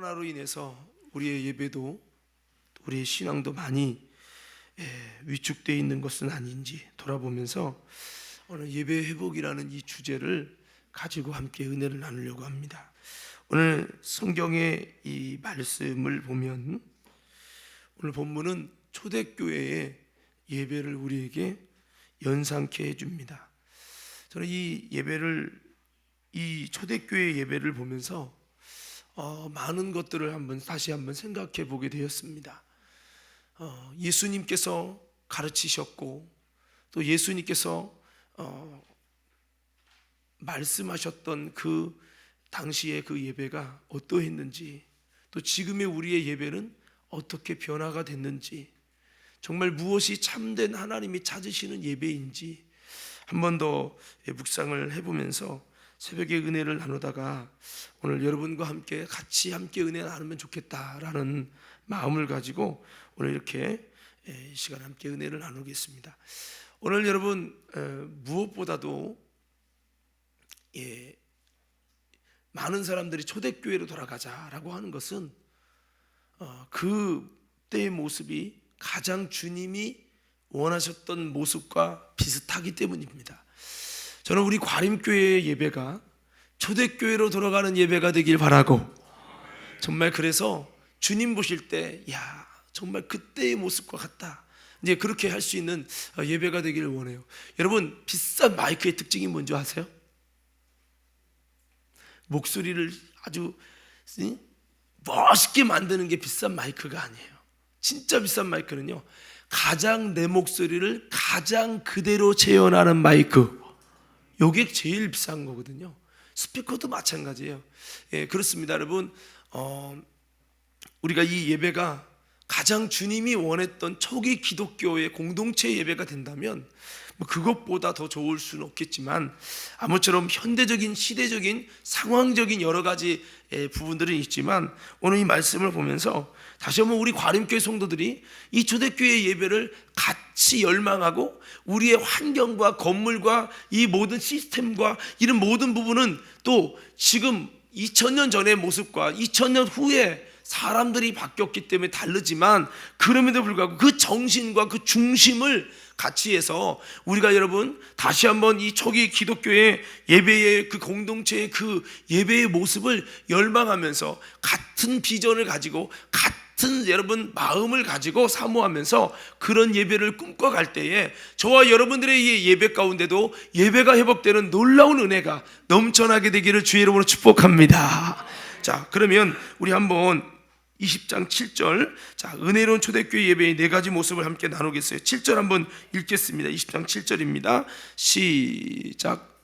코로나로 인해서 우리의 예배도 우리의 신앙도 많이 위축되어 있는 것은 아닌지 돌아보면서 오늘 예배 회복이라는 이 주제를 가지고 함께 은혜를 나누려고 합니다. 오늘 성경의 이 말씀을 보면 오늘 본문은 초대교회의 예배를 우리에게 연상케 해줍니다. 저는 이 초대교회 예배를 보면서 많은 것들을 다시 한번 생각해 보게 되었습니다. 예수님께서 가르치셨고 또 예수님께서 말씀하셨던 그 당시의 그 예배가 어떠했는지, 또 지금의 우리의 예배는 어떻게 변화가 됐는지, 정말 무엇이 참된 하나님이 찾으시는 예배인지 한 번 더 묵상을 해보면서 새벽에 은혜를 나누다가 오늘 여러분과 같이 함께 은혜 나누면 좋겠다라는 마음을 가지고 오늘 이렇게 이 시간 함께 은혜를 나누겠습니다. 오늘 여러분 무엇보다도 많은 사람들이 초대교회로 돌아가자라고 하는 것은 그때의 모습이 가장 주님이 원하셨던 모습과 비슷하기 때문입니다. 저는 우리 과림교회의 예배가 초대교회로 돌아가는 예배가 되길 바라고, 정말 그래서 주님 보실 때 정말 그때의 모습과 같다, 이제 그렇게 할 수 있는 예배가 되기를 원해요. 여러분, 비싼 마이크의 특징이 뭔지 아세요? 목소리를 아주 멋있게 만드는 게 비싼 마이크가 아니에요. 진짜 비싼 마이크는요, 가장 내 목소리를 가장 그대로 재현하는 마이크, 이게 제일 비싼 거거든요. 스피커도 마찬가지예요. 그렇습니다. 여러분, 우리가 이 예배가 가장 주님이 원했던 초기 기독교의 공동체 예배가 된다면 그것보다 더 좋을 수는 없겠지만, 아무쪼록 현대적인 시대적인 상황적인 여러 가지 부분들은 있지만, 오늘 이 말씀을 보면서 다시 한번 우리 과림교회 성도들이 이 초대교회 예배를 같이 열망하고, 우리의 환경과 건물과 이 모든 시스템과 이런 모든 부분은 또 지금 2000년 전의 모습과 2000년 후에 사람들이 바뀌었기 때문에 다르지만, 그럼에도 불구하고 그 정신과 그 중심을 같이 해서 우리가 여러분 다시 한번 이 초기 기독교의 예배의 그 공동체의 그 예배의 모습을 열망하면서 같은 비전을 가지고 같은 여러분 마음을 가지고 사모하면서 그런 예배를 꿈꿔갈 때에 저와 여러분들의 이 예배 가운데도 예배가 회복되는 놀라운 은혜가 넘쳐나게 되기를 주의 이름으로 축복합니다. 자, 그러면 우리 한번 20장 7절, 자, 은혜로운 초대교회 예배의 네 가지 모습을 함께 나누겠어요. 7절 한번 읽겠습니다. 20장 7절입니다. 시작.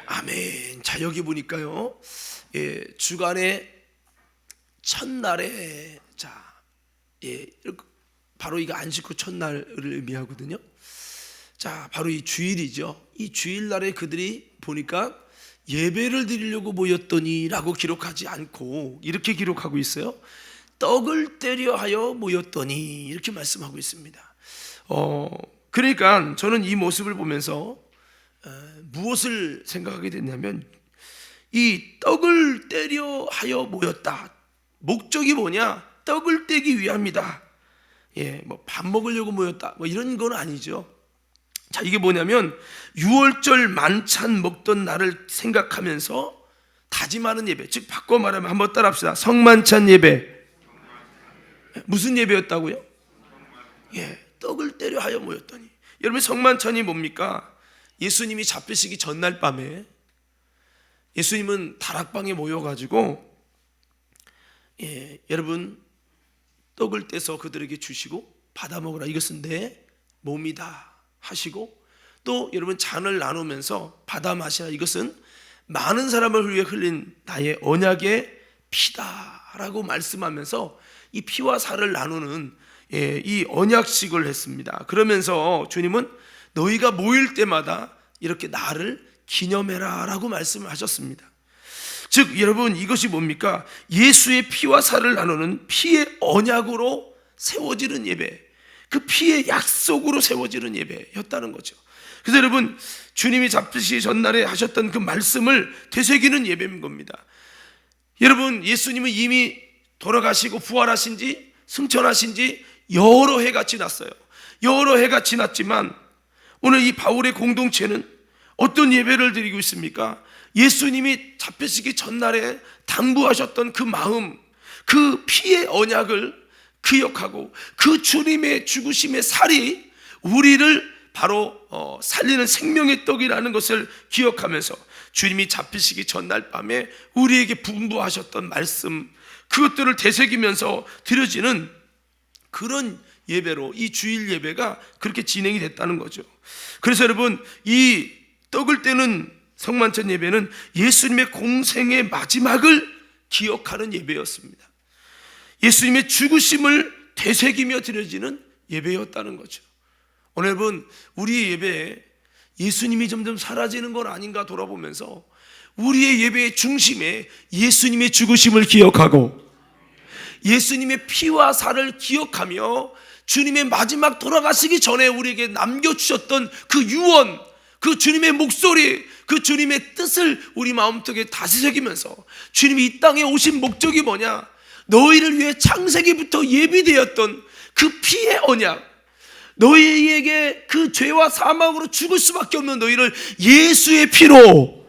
아멘. 자, 여기 보니까요, 주간의 첫날에, 바로 이거 안식 후 첫날을 의미하거든요. 자, 바로 이 주일이죠. 이 주일날에 그들이 보니까 예배를 드리려고 모였더니 라고 기록하지 않고 이렇게 기록하고 있어요. 떡을 떼려 하여 모였더니, 이렇게 말씀하고 있습니다. 그러니까 저는 이 모습을 보면서 무엇을 생각하게 됐냐면, 이 떡을 떼려 하여 모였다, 목적이 뭐냐? 떡을 떼기 위함이다. 밥 먹으려고 모였다, 이런 건 아니죠. 자, 이게 뭐냐면 6월절 만찬 먹던 날을 생각하면서 다짐하는 예배, 즉 바꿔 말하면 한번 따라합시다. 성만찬 예배. 무슨 예배였다고요? 떡을 떼려 하여 모였더니. 여러분, 성만찬이 뭡니까? 예수님이 잡히시기 전날 밤에 예수님은 다락방에 모여가지고 여러분 떡을 떼서 그들에게 주시고 받아 먹으라, 이것은 내 몸이다 하시고, 또 여러분 잔을 나누면서 받아 마시라, 이것은 많은 사람을 위해 흘린 나의 언약의 피다라고 말씀하면서 이 피와 살을 나누는 이 언약식을 했습니다. 그러면서 주님은 너희가 모일 때마다 이렇게 나를 기념해라 라고 말씀을 하셨습니다. 즉 여러분, 이것이 뭡니까? 예수의 피와 살을 나누는 피의 언약으로 세워지는 예배, 그 피의 약속으로 세워지는 예배였다는 거죠. 그래서 여러분, 주님이 잡히시 전날에 하셨던 그 말씀을 되새기는 예배인 겁니다. 여러분, 예수님은 이미 돌아가시고 부활하신 지, 승천하신 지 여러 해가 지났어요. 여러 해가 지났지만 오늘 이 바울의 공동체는 어떤 예배를 드리고 있습니까? 예수님이 잡히시기 전날에 당부하셨던 그 마음, 그 피의 언약을 기억하고 그 주님의 죽으심의 살이 우리를 바로 살리는 생명의 떡이라는 것을 기억하면서 주님이 잡히시기 전날 밤에 우리에게 분부하셨던 말씀, 그것들을 되새기면서 드려지는 그런 예배로 이 주일 예배가 그렇게 진행이 됐다는 거죠. 그래서 여러분, 이 떡을 떼는 성만찬 예배는 예수님의 공생의 마지막을 기억하는 예배였습니다. 예수님의 죽으심을 되새기며 드려지는 예배였다는 거죠. 오늘 여러분, 우리의 예배에 예수님이 점점 사라지는 건 아닌가 돌아보면서 우리의 예배의 중심에 예수님의 죽으심을 기억하고 예수님의 피와 살을 기억하며 주님의 마지막 돌아가시기 전에 우리에게 남겨주셨던 그 유언, 그 주님의 목소리, 그 주님의 뜻을 우리 마음속에 다시 새기면서 주님이 이 땅에 오신 목적이 뭐냐? 너희를 위해 창세기부터 예비되었던 그 피의 언약, 너희에게 그 죄와 사망으로 죽을 수밖에 없는 너희를 예수의 피로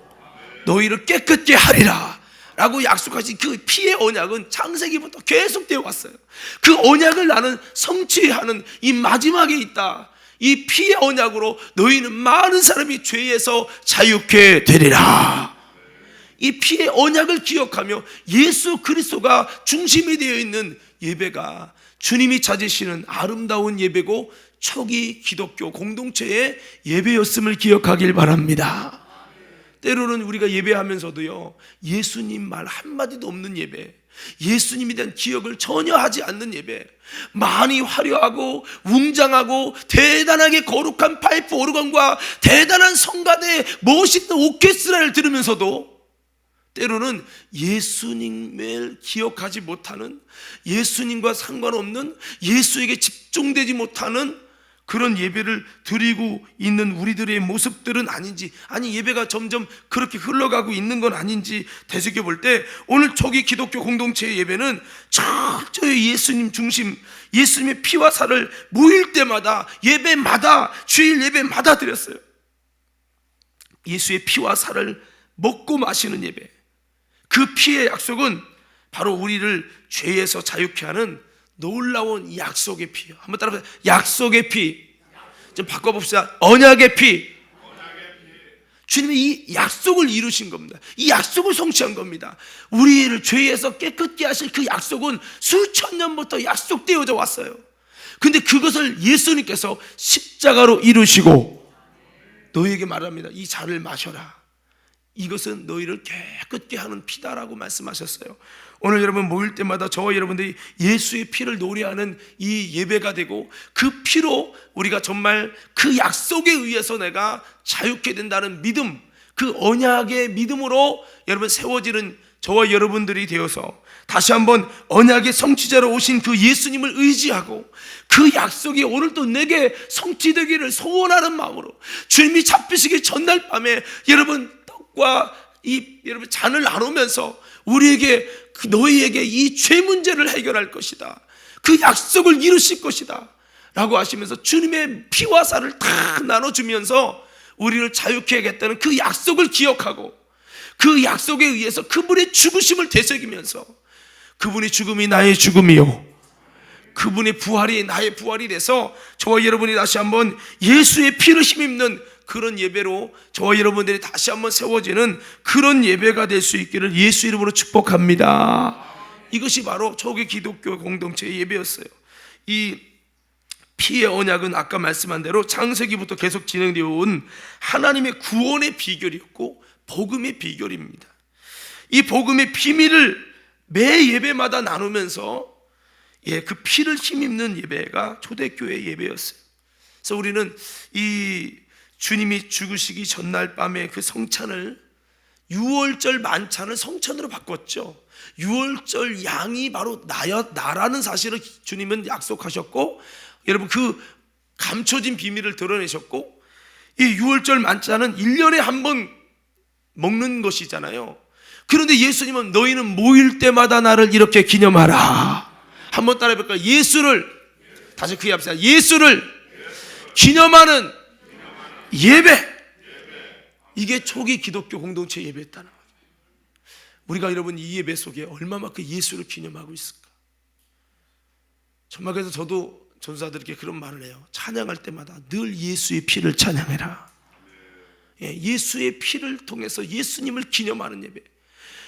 너희를 깨끗게 하리라 라고 약속하신 그 피의 언약은 창세기부터 계속되어 왔어요. 그 언약을 나는 성취하는 이 마지막에 있다. 이 피의 언약으로 너희는 많은 사람이 죄에서 자유케 되리라. 이 피의 언약을 기억하며 예수 그리스도가 중심이 되어 있는 예배가 주님이 찾으시는 아름다운 예배고 초기 기독교 공동체의 예배였음을 기억하길 바랍니다. 때로는 우리가 예배하면서도요, 예수님 말 한마디도 없는 예배, 예수님에 대한 기억을 전혀 하지 않는 예배, 많이 화려하고 웅장하고 대단하게 거룩한 파이프 오르건과 대단한 성가대 멋있는 오케스트라를 들으면서도 때로는 예수님을 기억하지 못하는, 예수님과 상관없는, 예수에게 집중되지 못하는 그런 예배를 드리고 있는 우리들의 모습들은 아닌지, 아니 예배가 점점 그렇게 흘러가고 있는 건 아닌지 되새겨 볼 때 오늘 초기 기독교 공동체의 예배는 철저히 예수님 중심, 예수님의 피와 살을 모일 때마다, 예배마다, 주일 예배마다 드렸어요. 예수의 피와 살을 먹고 마시는 예배, 그 피의 약속은 바로 우리를 죄에서 자유케 하는 놀라운 약속의 피요. 한번 따라해보세요. 약속의 피. 좀 바꿔봅시다. 언약의 피. 주님이 이 약속을 이루신 겁니다. 이 약속을 성취한 겁니다. 우리를 죄에서 깨끗게 하실 그 약속은 수천 년부터 약속되어져 왔어요. 근데 그것을 예수님께서 십자가로 이루시고 너희에게 말합니다. 이 잔을 마셔라. 이것은 너희를 깨끗게 하는 피다라고 말씀하셨어요. 오늘 여러분 모일 때마다 저와 여러분들이 예수의 피를 노래하는 이 예배가 되고 그 피로 우리가 정말 그 약속에 의해서 내가 자유케 된다는 믿음, 그 언약의 믿음으로 여러분 세워지는 저와 여러분들이 되어서 다시 한번 언약의 성취자로 오신 그 예수님을 의지하고 그 약속이 오늘도 내게 성취되기를 소원하는 마음으로 주님이 잡히시기 전날 밤에 여러분 떡과 이 여러분 잔을 나누면서 우리에게 너희에게 이 죄 문제를 해결할 것이다, 그 약속을 이루실 것이다 라고 하시면서 주님의 피와 살을 다 나눠주면서 우리를 자유케 하겠다는 그 약속을 기억하고 그 약속에 의해서 그분의 죽으심을 되새기면서 그분의 죽음이 나의 죽음이요 그분의 부활이 나의 부활이 돼서 저와 여러분이 다시 한번 예수의 피를 힘입는 그런 예배로 저와 여러분들이 다시 한번 세워지는 그런 예배가 될 수 있기를 예수 이름으로 축복합니다. 이것이 바로 초기 기독교 공동체의 예배였어요. 이 피의 언약은 아까 말씀한 대로 창세기부터 계속 진행되어 온 하나님의 구원의 비결이었고 복음의 비결입니다. 이 복음의 비밀을 매 예배마다 나누면서 그 피를 힘입는 예배가 초대교회 예배였어요. 그래서 우리는 이 주님이 죽으시기 전날 밤에 그 성찬을 6월절 만찬을 성찬으로 바꿨죠. 유월절 양이 바로 나라는 사실을 주님은 약속하셨고, 여러분 그 감춰진 비밀을 드러내셨고, 이 유월절 만찬은 1년에 한 번 먹는 것이잖아요. 그런데 예수님은 너희는 모일 때마다 나를 이렇게 기념하라. 한번 따라해 볼까요? 예수를, 다시 크게 합시다. 예수를 기념하는 예배. 이게 초기 기독교 공동체 예배였다는 거예요. 우리가 여러분 이 예배 속에 얼마만큼 예수를 기념하고 있을까? 정말 그래서 저도 전사들에게 그런 말을 해요. 찬양할 때마다 늘 예수의 피를 찬양해라. 예수의 피를 통해서 예수님을 기념하는 예배.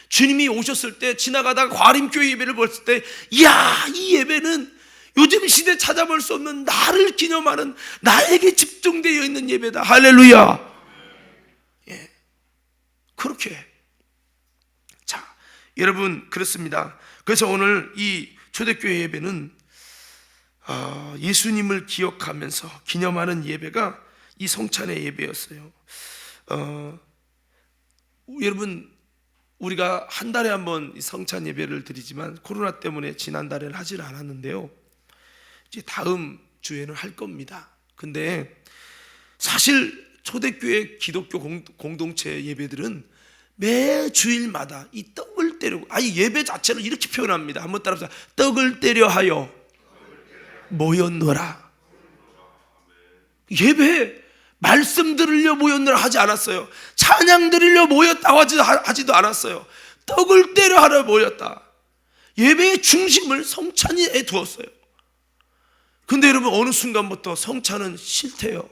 주님이 오셨을 때 지나가다가 과림교회 예배를 봤을 때, 이야, 이 예배는 요즘 시대에 찾아볼 수 없는 나를 기념하는, 나에게 집중되어 있는 예배다. 할렐루야. 그렇게. 자, 여러분 그렇습니다. 그래서 오늘 이 초대교회 예배는 예수님을 기억하면서 기념하는 예배가 이 성찬의 예배였어요. 여러분 우리가 한 달에 한 번 성찬 예배를 드리지만 코로나 때문에 지난달에는 하질 않았는데요, 이제 다음 주에는 할 겁니다. 근데 사실 초대교회 기독교 공동체 예배들은 매 주일마다 이 떡을 때리고, 예배 자체를 이렇게 표현합니다. 한번 따라합시다. 떡을 때려 하여 모였노라. 예배 말씀 들으려 모였노라 하지 않았어요. 찬양 들으려 모였다고 하지도 않았어요. 떡을 때려 하려 모였다. 예배의 중심을 성찬에 두었어요. 근데 여러분 어느 순간부터 성찬은 싫대요.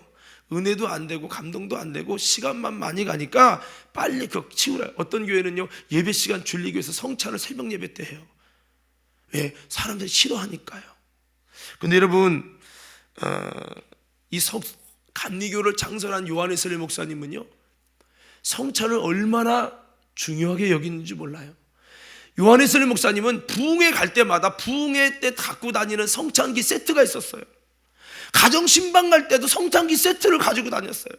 은혜도 안 되고 감동도 안 되고 시간만 많이 가니까 빨리 그거 치우라. 어떤 교회는요, 예배 시간 줄이기 위해서 성찬을 새벽 예배 때 해요. 왜? 사람들이 싫어하니까요. 근데 여러분 이 감리교를 창설한 요한웨슬리 목사님은요, 성찬을 얼마나 중요하게 여기는지 몰라요. 요한웨슬리 목사님은 부흥회 갈 때마다 부흥회 때 갖고 다니는 성찬기 세트가 있었어요. 가정 신방 갈 때도 성찬기 세트를 가지고 다녔어요.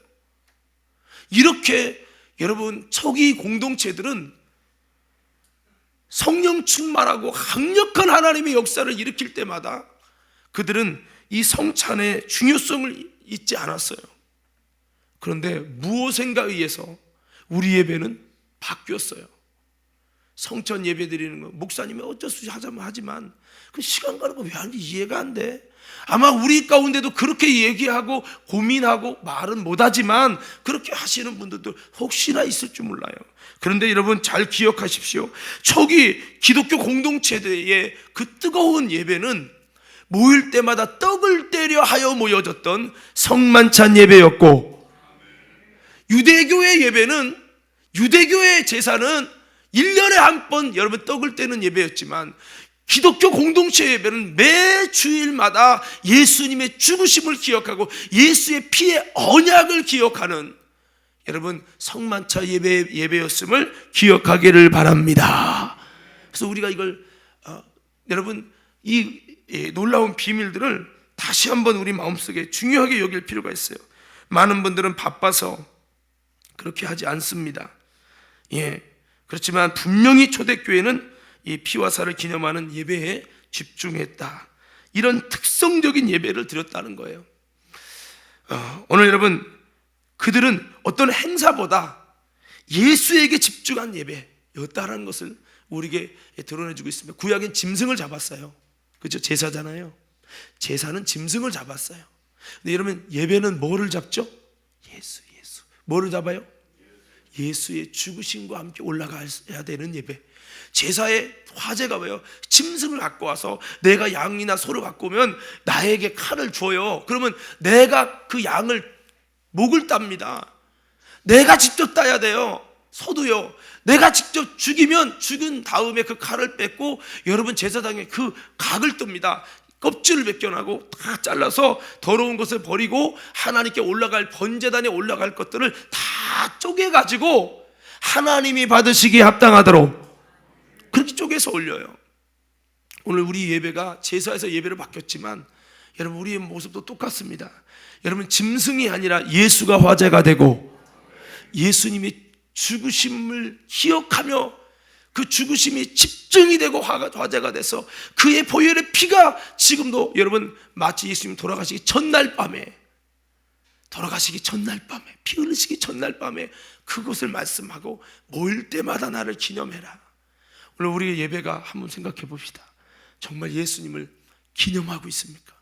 이렇게 여러분 초기 공동체들은 성령 충만하고 강력한 하나님의 역사를 일으킬 때마다 그들은 이 성찬의 중요성을 잊지 않았어요. 그런데 무엇인가 의해서 우리 예배는 바뀌었어요. 성찬 예배 드리는 거 목사님이 어쩔 수 없이 하자면 하지만 그 시간 가는 거 왜 하는지 이해가 안 돼. 아마 우리 가운데도 그렇게 얘기하고 고민하고 말은 못하지만 그렇게 하시는 분들도 혹시나 있을 줄 몰라요. 그런데 여러분 잘 기억하십시오. 초기 기독교 공동체들의 그 뜨거운 예배는 모일 때마다 떡을 때려 하여 모여졌던 성만찬 예배였고, 유대교의 예배는, 유대교의 제사는 1년에 한 번 여러분 떡을 떼는 예배였지만, 기독교 공동체 예배는 매 주일마다 예수님의 죽으심을 기억하고 예수의 피의 언약을 기억하는 여러분 성만찬 예배였음을 기억하기를 바랍니다. 그래서 우리가 이걸 여러분 이 놀라운 비밀들을 다시 한번 우리 마음속에 중요하게 여길 필요가 있어요. 많은 분들은 바빠서 그렇게 하지 않습니다. 그렇지만 분명히 초대교회는 이 피와 살을 기념하는 예배에 집중했다. 이런 특성적인 예배를 드렸다는 거예요. 오늘 여러분 그들은 어떤 행사보다 예수에게 집중한 예배였다는 것을 우리에게 드러내주고 있습니다. 구약엔 짐승을 잡았어요. 그렇죠? 제사잖아요. 제사는 짐승을 잡았어요. 근데 여러분 예배는 뭐를 잡죠? 예수. 뭐를 잡아요? 예수의 죽으심과 함께 올라가야 되는 예배. 제사의 화제가 뭐예요? 짐승을 갖고 와서 내가 양이나 소를 갖고 오면 나에게 칼을 줘요. 그러면 내가 그 양을 목을 땁니다. 내가 직접 따야 돼요. 소도요. 내가 직접 죽이면 죽은 다음에 그 칼을 뺏고 여러분 제사장에 그 각을 뜹니다. 껍질을 벗겨나고 다 잘라서 더러운 것을 버리고 하나님께 올라갈 번제단에 올라갈 것들을 다 쪼개가지고 하나님이 받으시기에 합당하도록 그렇게 쪼개서 올려요. 오늘 우리 예배가 제사에서 예배로 바뀌었지만 여러분 우리의 모습도 똑같습니다. 여러분 짐승이 아니라 예수가 화제가 되고 예수님이 죽으심을 기억하며 그 죽으심이 집중이 되고 화제가 돼서 그의 보혈의 피가 지금도 여러분 마치 예수님 돌아가시기 첫날 밤에 피 흘리시기 첫날 밤에 그것을 말씀하고 모일 때마다 나를 기념해라. 오늘 우리의 예배가 한번 생각해 봅시다. 정말 예수님을 기념하고 있습니까?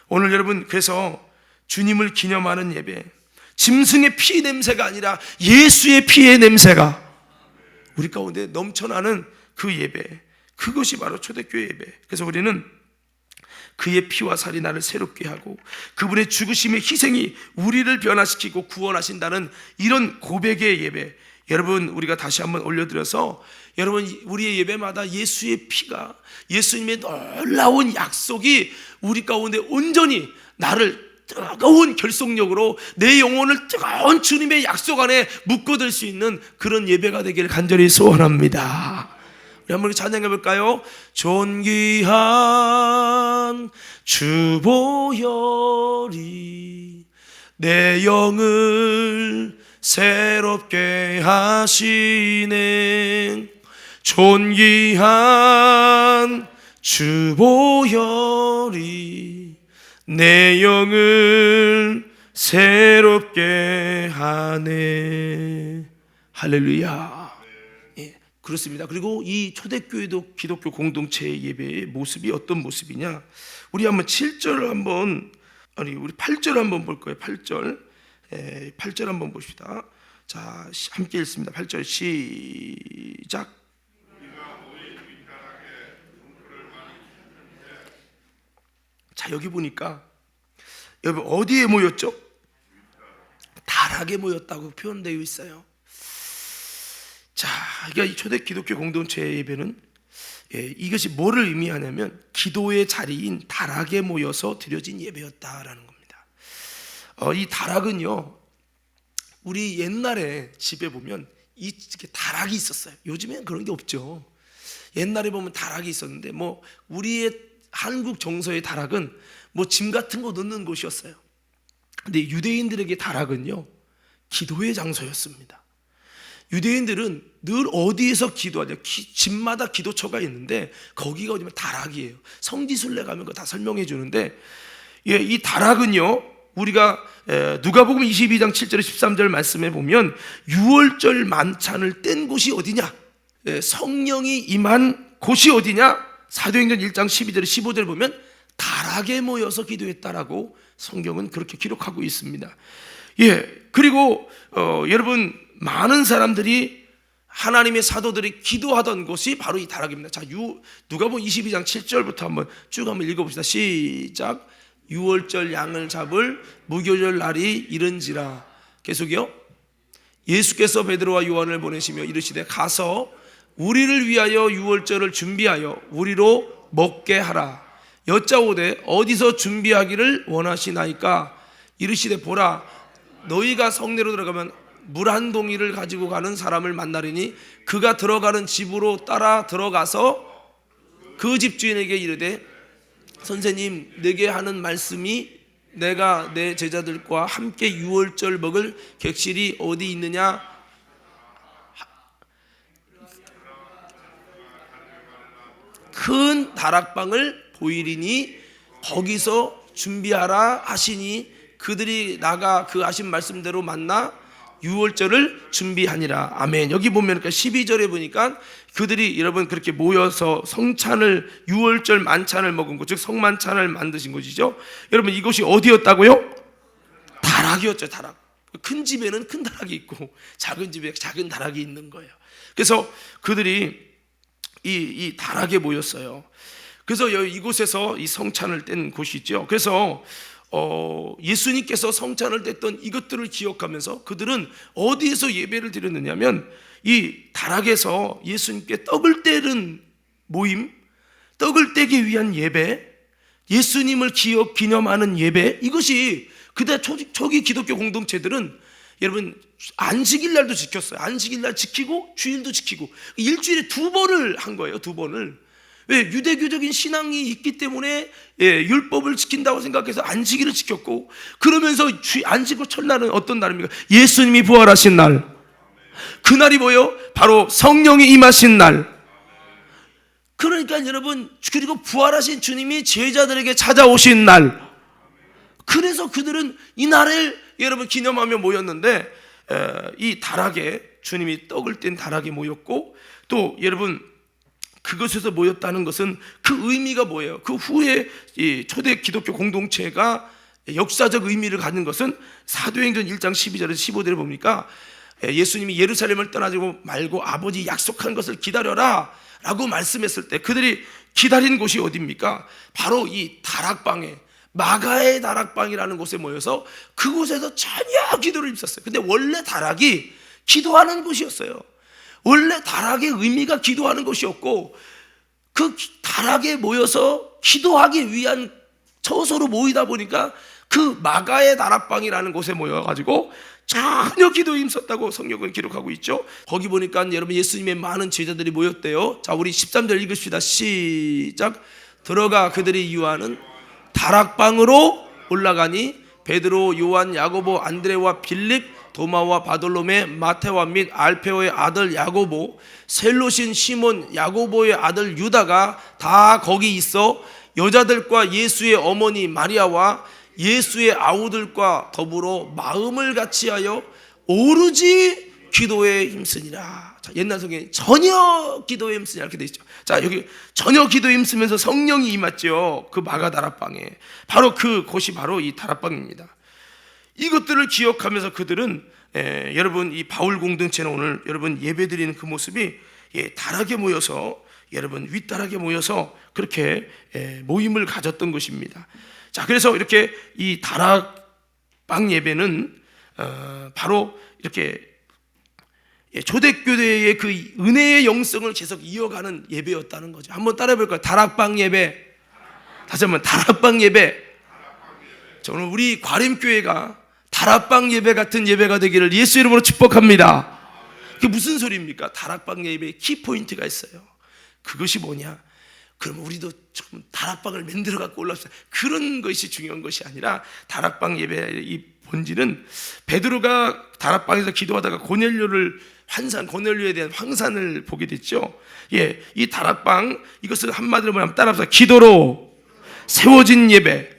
오늘 여러분 그래서 주님을 기념하는 예배, 짐승의 피 냄새가 아니라 예수의 피의 냄새가 우리 가운데 넘쳐나는 그 예배, 그것이 바로 초대교회 예배. 그래서 우리는 그의 피와 살이 나를 새롭게 하고 그분의 죽으심의 희생이 우리를 변화시키고 구원하신다는 이런 고백의 예배, 여러분 우리가 다시 한번 올려드려서 여러분 우리의 예배마다 예수의 피가, 예수님의 놀라운 약속이 우리 가운데 온전히 나를 뜨거운 결속력으로 내 영혼을 뜨거운 주님의 약속 안에 묶어둘 수 있는 그런 예배가 되기를 간절히 소원합니다. 우리 한번 찬양해 볼까요? 존귀한 주 보혈이 내 영을 새롭게 하시네. 존귀한 주 보혈이 내 영을 새롭게 하네. 할렐루야. 예, 그렇습니다. 그리고 이 초대교회도 기독교 공동체의 예배의 모습이 어떤 모습이냐? 우리 한번 7절을 우리 8절을 한번 볼 거예요. 8절. 8절 한번 봅시다. 자, 함께 읽습니다. 8절 시작. 자, 여기 보니까 여러분 어디에 모였죠? 다락에 모였다고 표현되어 있어요. 자, 그러니까 이 초대 기독교 공동체 예배는 이것이 뭐를 의미하냐면 기도의 자리인 다락에 모여서 드려진 예배였다라는 겁니다. 이 다락은요, 우리 옛날에 집에 보면 이렇게 다락이 있었어요. 요즘엔 그런 게 없죠. 옛날에 보면 다락이 있었는데 뭐 우리의 한국 정서의 다락은 뭐 짐 같은 거 넣는 곳이었어요. 근데 유대인들에게 다락은요, 기도의 장소였습니다. 유대인들은 늘 어디에서 기도하냐, 집마다 기도처가 있는데 거기가 어디면 다락이에요. 성지순례 가면 그거 다 설명해 주는데, 이 다락은요, 우리가 누가복음 22장 7절 13절 말씀에 보면 유월절 만찬을 뗀 곳이 어디냐, 성령이 임한 곳이 어디냐, 사도행전 1장 12절 15절 보면 다락에 모여서 기도했다라고 성경은 그렇게 기록하고 있습니다. 그리고 여러분 많은 사람들이, 하나님의 사도들이 기도하던 곳이 바로 이 다락입니다. 자, 누가복음 22장 7절부터 한번 쭉 한번 읽어봅시다. 시작. 유월절 양을 잡을 무교절 날이 이른지라. 계속이요. 예수께서 베드로와 요한을 보내시며 이르시되 가서 우리를 위하여 유월절을 준비하여 우리로 먹게 하라. 여짜오되 어디서 준비하기를 원하시나이까? 이르시되 보라, 너희가 성내로 들어가면 물 한 동이를 가지고 가는 사람을 만나리니 그가 들어가는 집으로 따라 들어가서 그 집주인에게 이르되 선생님, 내게 하는 말씀이 내가 내 제자들과 함께 유월절 먹을 객실이 어디 있느냐? 큰 다락방을 보이리니 거기서 준비하라 하시니 그들이 나가 그 하신 말씀대로 만나 유월절을 준비하니라. 아멘. 여기 보면 12절에 보니까 그들이 여러분 그렇게 모여서 성찬을, 유월절 만찬을 먹은 곳, 즉 성만찬을 만드신 곳이죠. 여러분 이곳이 어디였다고요? 다락이었죠. 다락. 큰 집에는 큰 다락이 있고 작은 집에 작은 다락이 있는 거예요. 그래서 그들이 이 다락에 모였어요. 그래서 이곳에서 이 성찬을 뗀 곳이죠. 그래서 예수님께서 성찬을 뗐던 이것들을 기억하면서 그들은 어디에서 예배를 드렸느냐면 이 다락에서 예수님께 떡을 떼는 모임, 떡을 떼기 위한 예배, 예수님을 기념하는 예배, 이것이 그때 초기 기독교 공동체들은 여러분 안식일 날도 지켰어요. 안식일 날 지키고 주일도 지키고 일주일에 2번을 한 거예요. 2번을. 왜? 유대교적인 신앙이 있기 때문에 율법을 지킨다고 생각해서 안식일을 지켰고, 그러면서 안식 후 첫날은 어떤 날입니까? 예수님이 부활하신 날. 그날이 뭐예요? 바로 성령이 임하신 날. 그러니까 여러분, 그리고 부활하신 주님이 제자들에게 찾아오신 날. 그래서 그들은 이 날을 여러분 기념하며 모였는데, 이 다락에 주님이 떡을 뗀 다락에 모였고, 또 여러분 그것에서 모였다는 것은 그 의미가 뭐예요? 그 후에 이 초대 기독교 공동체가 역사적 의미를 갖는 것은 사도행전 1장 12절에서 15절에 보니까 예수님이 예루살렘을 떠나지 말고 아버지 약속한 것을 기다려라 라고 말씀했을 때 그들이 기다린 곳이 어디입니까? 바로 이 다락방에, 마가의 다락방이라는 곳에 모여서 그곳에서 전혀 기도를 입었어요. 근데 원래 다락이 기도하는 곳이었어요. 원래 다락의 의미가 기도하는 곳이었고, 그 다락에 모여서 기도하기 위한 처소로 모이다 보니까 그 마가의 다락방이라는 곳에 모여가지고 전혀 기도에 힘썼다고 성경은 기록하고 있죠. 거기 보니까 여러분 예수님의 많은 제자들이 모였대요. 자, 우리 13절 읽읍시다. 시작. 들어가 그들이 유하는 다락방으로 올라가니 베드로, 요한, 야고보, 안드레와 빌립, 도마와 바돌로메, 마테와 및 알페오의 아들 야고보, 셀롯인 시몬, 야고보의 아들 유다가 다 거기 있어 여자들과 예수의 어머니 마리아와 예수의 아우들과 더불어 마음을 같이하여 오로지 기도에 힘쓰니라. 자, 옛날 성경에 전혀 기도에 힘쓰니라 이렇게 돼 있죠. 자, 여기 전혀 기도에 힘쓰면서 성령이 임했죠. 그 마가 다락방에. 바로 그 곳이 바로 이 다락방입니다. 이것들을 기억하면서 그들은 여러분 이 바울 공동체는 오늘 여러분 예배드리는 그 모습이 다락에 모여서 여러분 윗다락에 모여서 그렇게 모임을 가졌던 것입니다. 자, 그래서 이렇게 이 다락방 예배는 바로 이렇게 초대교회의 그 은혜의 영성을 계속 이어가는 예배였다는 거죠. 한번 따라해 볼까요? 다락방 예배. 다시 한번 다락방 예배. 저는 우리 과림교회가 다락방 예배 같은 예배가 되기를 예수 이름으로 축복합니다. 그게 무슨 소리입니까? 다락방 예배에 키포인트가 있어요. 그것이 뭐냐? 그러면 우리도 좀 다락방을 만들어 갖고 올라옵시다. 그런 것이 중요한 것이 아니라 다락방 예배의 이 본질은 베드로가 다락방에서 기도하다가 고넬료에 대한 황산을 보게 됐죠. 예, 이 다락방 이것을 한마디로 말하면 따라합시다. 기도로 세워진 예배.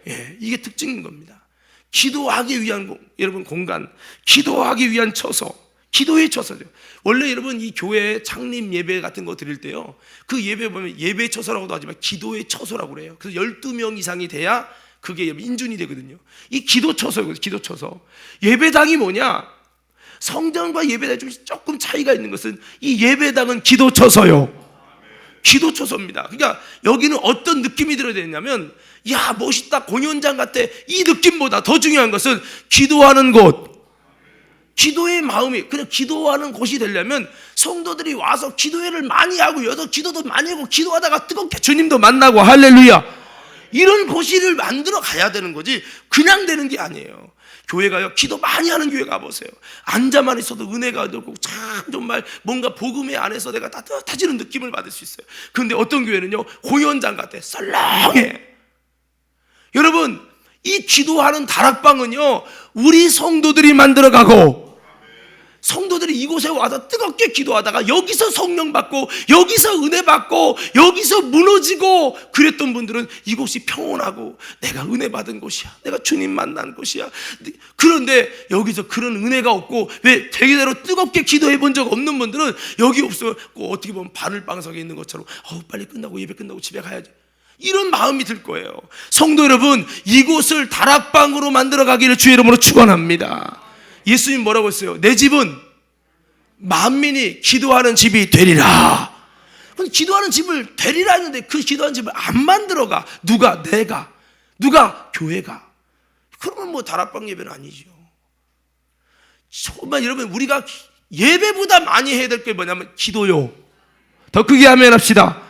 예, 이게 특징인 겁니다. 기도하기 위한 여러분 공간, 기도하기 위한 처소, 기도의 처소죠. 원래 여러분 이 교회 창립 예배 같은 거 드릴 때요, 그 예배 보면 예배 처소라고도 하지만 기도의 처소라고 그래요. 그래서 12명 이상이 돼야 그게 인준이 되거든요. 이 기도 처소거든요. 기도 처소. 예배당이 뭐냐? 성전과 예배당이 조금 차이가 있는 것은 이 예배당은 기도 처소요. 기도 처소입니다. 그러니까 여기는 어떤 느낌이 들어야 되냐면, 야 멋있다, 공연장 같아, 이 느낌보다 더 중요한 것은 기도하는 곳, 기도의 마음이, 그냥 기도하는 곳이 되려면 성도들이 와서 기도회를 많이 하고 여기서 기도도 많이 하고 기도하다가 뜨겁게 주님도 만나고 할렐루야, 이런 곳을 만들어 가야 되는 거지 그냥 되는 게 아니에요. 교회가요, 기도 많이 하는 교회 가보세요. 앉아만 있어도 은혜가 되고 참 정말 뭔가 복음의 안에서 내가 따뜻해지는 느낌을 받을 수 있어요. 그런데 어떤 교회는요, 공연장 같아, 썰렁해. 여러분, 이 기도하는 다락방은요, 우리 성도들이 만들어가고 성도들이 이곳에 와서 뜨겁게 기도하다가 여기서 성령 받고 여기서 은혜 받고 여기서 무너지고 그랬던 분들은 이곳이 평온하고 내가 은혜 받은 곳이야, 내가 주님 만난 곳이야. 그런데 여기서 그런 은혜가 없고 왜 제대로 뜨겁게 기도해 본 적 없는 분들은 여기 없으면 어떻게 보면 바늘방석에 있는 것처럼 빨리 끝나고 예배 끝나고 집에 가야지, 이런 마음이 들 거예요. 성도 여러분, 이곳을 다락방으로 만들어 가기를 주의 이름으로 축원합니다. 예수님 뭐라고 했어요? 내 집은 만민이 기도하는 집이 되리라. 기도하는 집을 되리라 했는데 그 기도하는 집을 안 만들어가. 누가? 내가. 누가? 교회가. 그러면 뭐 다락방 예배는 아니죠. 정말 여러분, 우리가 예배보다 많이 해야 될 게 뭐냐면 기도요. 더 크게 아멘 합시다.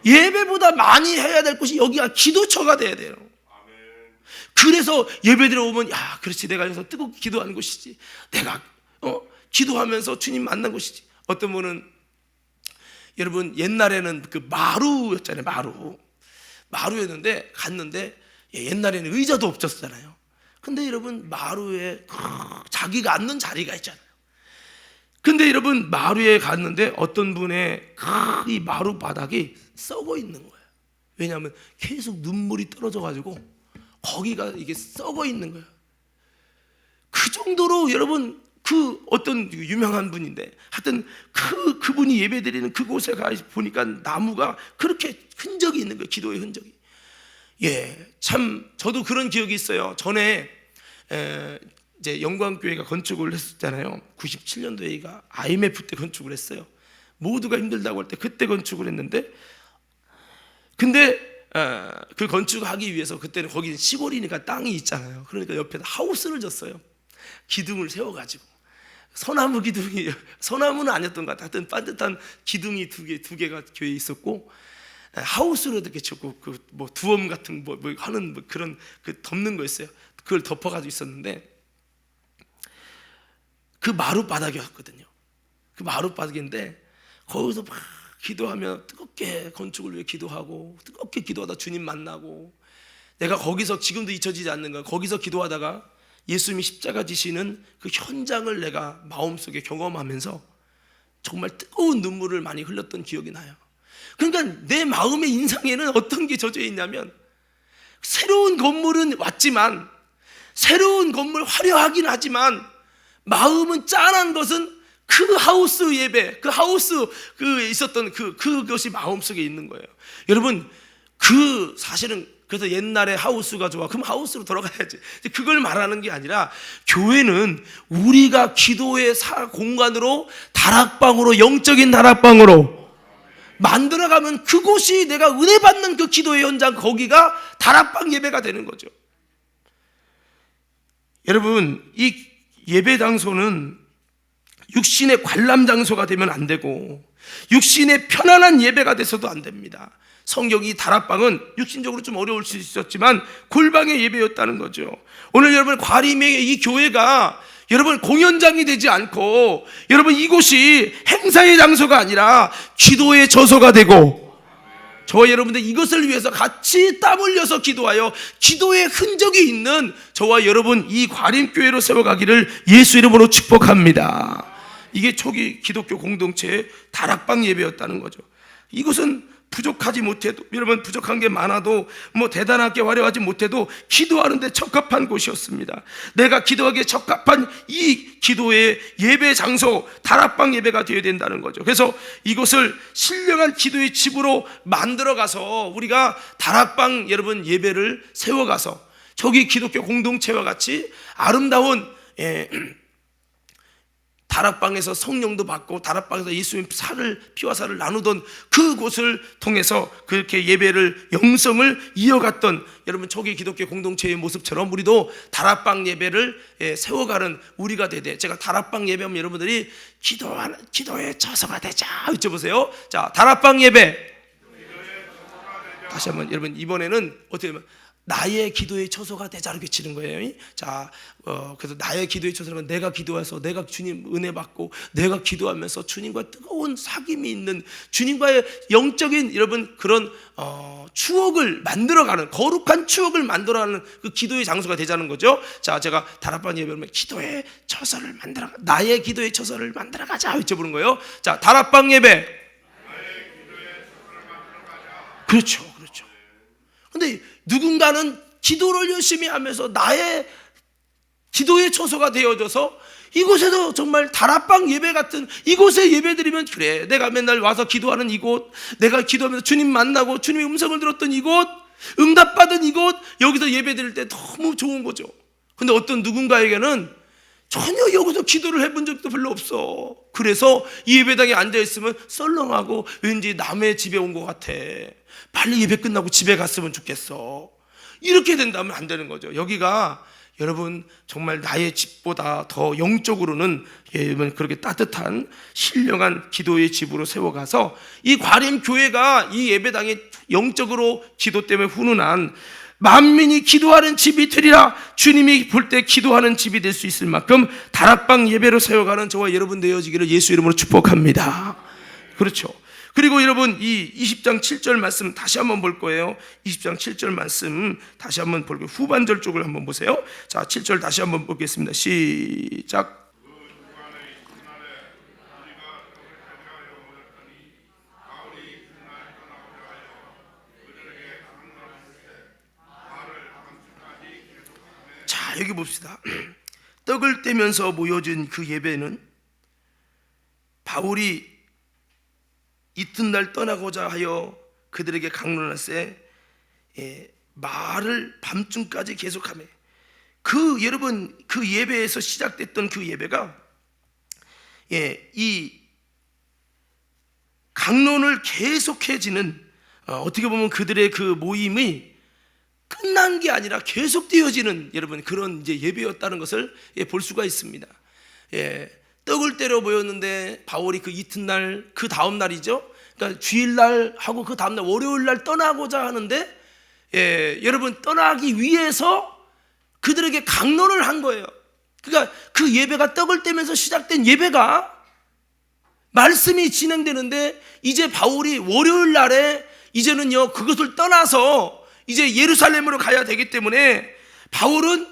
예배보다 많이 해야 될 곳이 여기가 기도처가 돼야 돼요. 그래서 예배 들어오면, 야 그렇지, 내가 여기서 뜨겁게 기도하는 곳이지, 내가 기도하면서 주님 만난 곳이지. 어떤 분은, 여러분 옛날에는 그 마루였잖아요. 마루였는데 갔는데 옛날에는 의자도 없었잖아요. 근데 여러분 마루에 자기가 앉는 자리가 있잖아요. 근데 여러분 마루에 갔는데 어떤 분의 이 마루 바닥이 썩어 있는 거예요. 왜냐하면 계속 눈물이 떨어져 가지고 거기가 이게 썩어 있는 거예요. 그 정도로 여러분 그 어떤 유명한 분인데 하여튼 그분이 예배드리는 그곳에 가 보니까 나무가 그렇게 흔적이 있는 거예요. 기도의 흔적이. 예, 참 저도 그런 기억이 있어요. 전에 이제 영광교회가 건축을 했었잖아요. 97년도에가 IMF 때 건축을 했어요. 모두가 힘들다고 할 때 그때 건축을 했는데, 근데 그 건축하기 위해서 그때는 거기는 시골이니까 땅이 있잖아요. 그러니까 옆에다 하우스를 졌어요. 기둥을 세워가지고 소나무 기둥이, 소나무는 아니었던 것 같아요. 하여튼 반듯한 기둥이 두 개가 교회에 있었고, 하우스로 이렇게 쳤고 그 뭐 두엄 같은 뭐 하는 뭐 그런 그 덮는 거 있어요. 그걸 덮어가지고 있었는데 그 마루 바닥이었거든요. 그 마루 바닥인데 거기서 막 기도하며 뜨겁게 건축을 위해 기도하고 뜨겁게 기도하다 주님 만나고, 내가 거기서 지금도 잊혀지지 않는 거야. 거기서 기도하다가 예수님이 십자가 지시는 그 현장을 내가 마음속에 경험하면서 정말 뜨거운 눈물을 많이 흘렸던 기억이 나요. 그러니까 내 마음의 인상에는 어떤 게 젖어 있냐면, 새로운 건물은 왔지만, 새로운 건물 화려하긴 하지만 마음은 짠한 것은 그 하우스 예배, 그 하우스 그 있었던 그것이 마음속에 있는 거예요. 여러분, 그 사실은 그래서 옛날에 하우스가 좋아, 그럼 하우스로 돌아가야지. 그걸 말하는 게 아니라 교회는 우리가 기도의 공간으로, 다락방으로, 영적인 다락방으로 만들어가면 그곳이 내가 은혜 받는 그 기도의 현장, 거기가 다락방 예배가 되는 거죠. 여러분, 이 예배 장소는 육신의 관람 장소가 되면 안 되고 육신의 편안한 예배가 돼서도 안 됩니다. 성경이 다락방은 육신적으로 좀 어려울 수 있었지만 골방의 예배였다는 거죠. 오늘 여러분 과림의 이 교회가 여러분 공연장이 되지 않고 여러분 이곳이 행사의 장소가 아니라 기도의 저소가 되고, 저와 여러분들 이것을 위해서 같이 땀 흘려서 기도하여 기도의 흔적이 있는 저와 여러분 이 과림교회로 세워가기를 예수 이름으로 축복합니다. 이게 초기 기독교 공동체의 다락방 예배였다는 거죠. 이것은 부족하지 못해도, 여러분 부족한 게 많아도 뭐 대단하게 화려하지 못해도 기도하는 데 적합한 곳이었습니다. 내가 기도하기에 적합한 이 기도의 예배 장소, 다락방 예배가 되어야 된다는 거죠. 그래서 이곳을 신령한 기도의 집으로 만들어 가서 우리가 다락방 여러분 예배를 세워가서 저기 기독교 공동체와 같이 아름다운 다락방에서 성령도 받고 다락방에서 예수님 피와 살을 나누던 그곳을 통해서 그렇게 예배를, 영성을 이어갔던 여러분 초기 기독교 공동체의 모습처럼 우리도 다락방 예배를 세워가는 우리가 되되, 제가 다락방 예배하면 여러분들이 기도의 처소가 되자 외쳐보세요. 자, 다락방 예배. 다시 한번 여러분, 이번에는 어떻게 하면 나의 기도의 처소가 되자 이렇게 치는 거예요. 자, 그래서 나의 기도의 처소는 내가 기도해서 내가 주님 은혜 받고 내가 기도하면서 주님과 뜨거운 사귐이 있는, 주님과의 영적인 여러분 그런 추억을 만들어가는, 거룩한 추억을 만들어가는 그 기도의 장소가 되자는 거죠. 자, 제가 다락방 예배하면 기도의 처소를 나의 기도의 처소를 만들어가자 외쳐보는 거예요. 자, 다락방 예배. 그렇죠. 근데 누군가는 기도를 열심히 하면서 나의 기도의 처소가 되어져서 이곳에도 정말 다락방 예배 같은 이곳에 예배드리면, 그래 내가 맨날 와서 기도하는 이곳, 내가 기도하면서 주님 만나고 주님의 음성을 들었던 이곳, 응답받은 이곳, 여기서 예배드릴 때 너무 좋은 거죠. 근데 어떤 누군가에게는 전혀 여기서 기도를 해본 적도 별로 없어. 그래서 이 예배당에 앉아있으면 썰렁하고 왠지 남의 집에 온 것 같아. 빨리 예배 끝나고 집에 갔으면 좋겠어. 이렇게 된다면 안 되는 거죠. 여기가 여러분 정말 나의 집보다 더 영적으로는 그렇게 따뜻한 신령한 기도의 집으로 세워가서 이 과림교회가 이 예배당이 영적으로 기도 때문에 훈훈한 만민이 기도하는 집이 되리라, 주님이 볼 때 기도하는 집이 될 수 있을 만큼 다락방 예배로 세워가는 저와 여러분 되어지기를 예수 이름으로 축복합니다. 그렇죠. 그리고 여러분 이 20장 7절 말씀 다시 한번 볼 거예요. 20장 7절 말씀 다시 한번 볼게요. 후반절 쪽을 한번 보세요. 자, 7절 다시 한번 보겠습니다. 시작. 자, 여기 봅시다. 떡을 떼면서 모여진 그 예배는 바울이 이튿날 떠나고자 하여 그들에게 강론할세 말을 밤중까지 계속하며, 여러분 그 예배에서 시작됐던 그 예배가 이 강론을 계속해지는, 어떻게 보면 그들의 그 모임이 끝난 게 아니라 계속되어지는 여러분 그런 이제 예배였다는 것을 볼 수가 있습니다. 떡을 떼러 모였는데 바울이 그 이튿날, 그 다음 날이죠. 그러니까 주일날 하고 그 다음날 월요일날 떠나고자 하는데, 여러분 떠나기 위해서 그들에게 강론을 한 거예요. 그러니까 그 예배가 떡을 떼면서 시작된 예배가 말씀이 진행되는데, 이제 바울이 월요일 날에 이제는요 그것을 떠나서 이제 예루살렘으로 가야 되기 때문에 바울은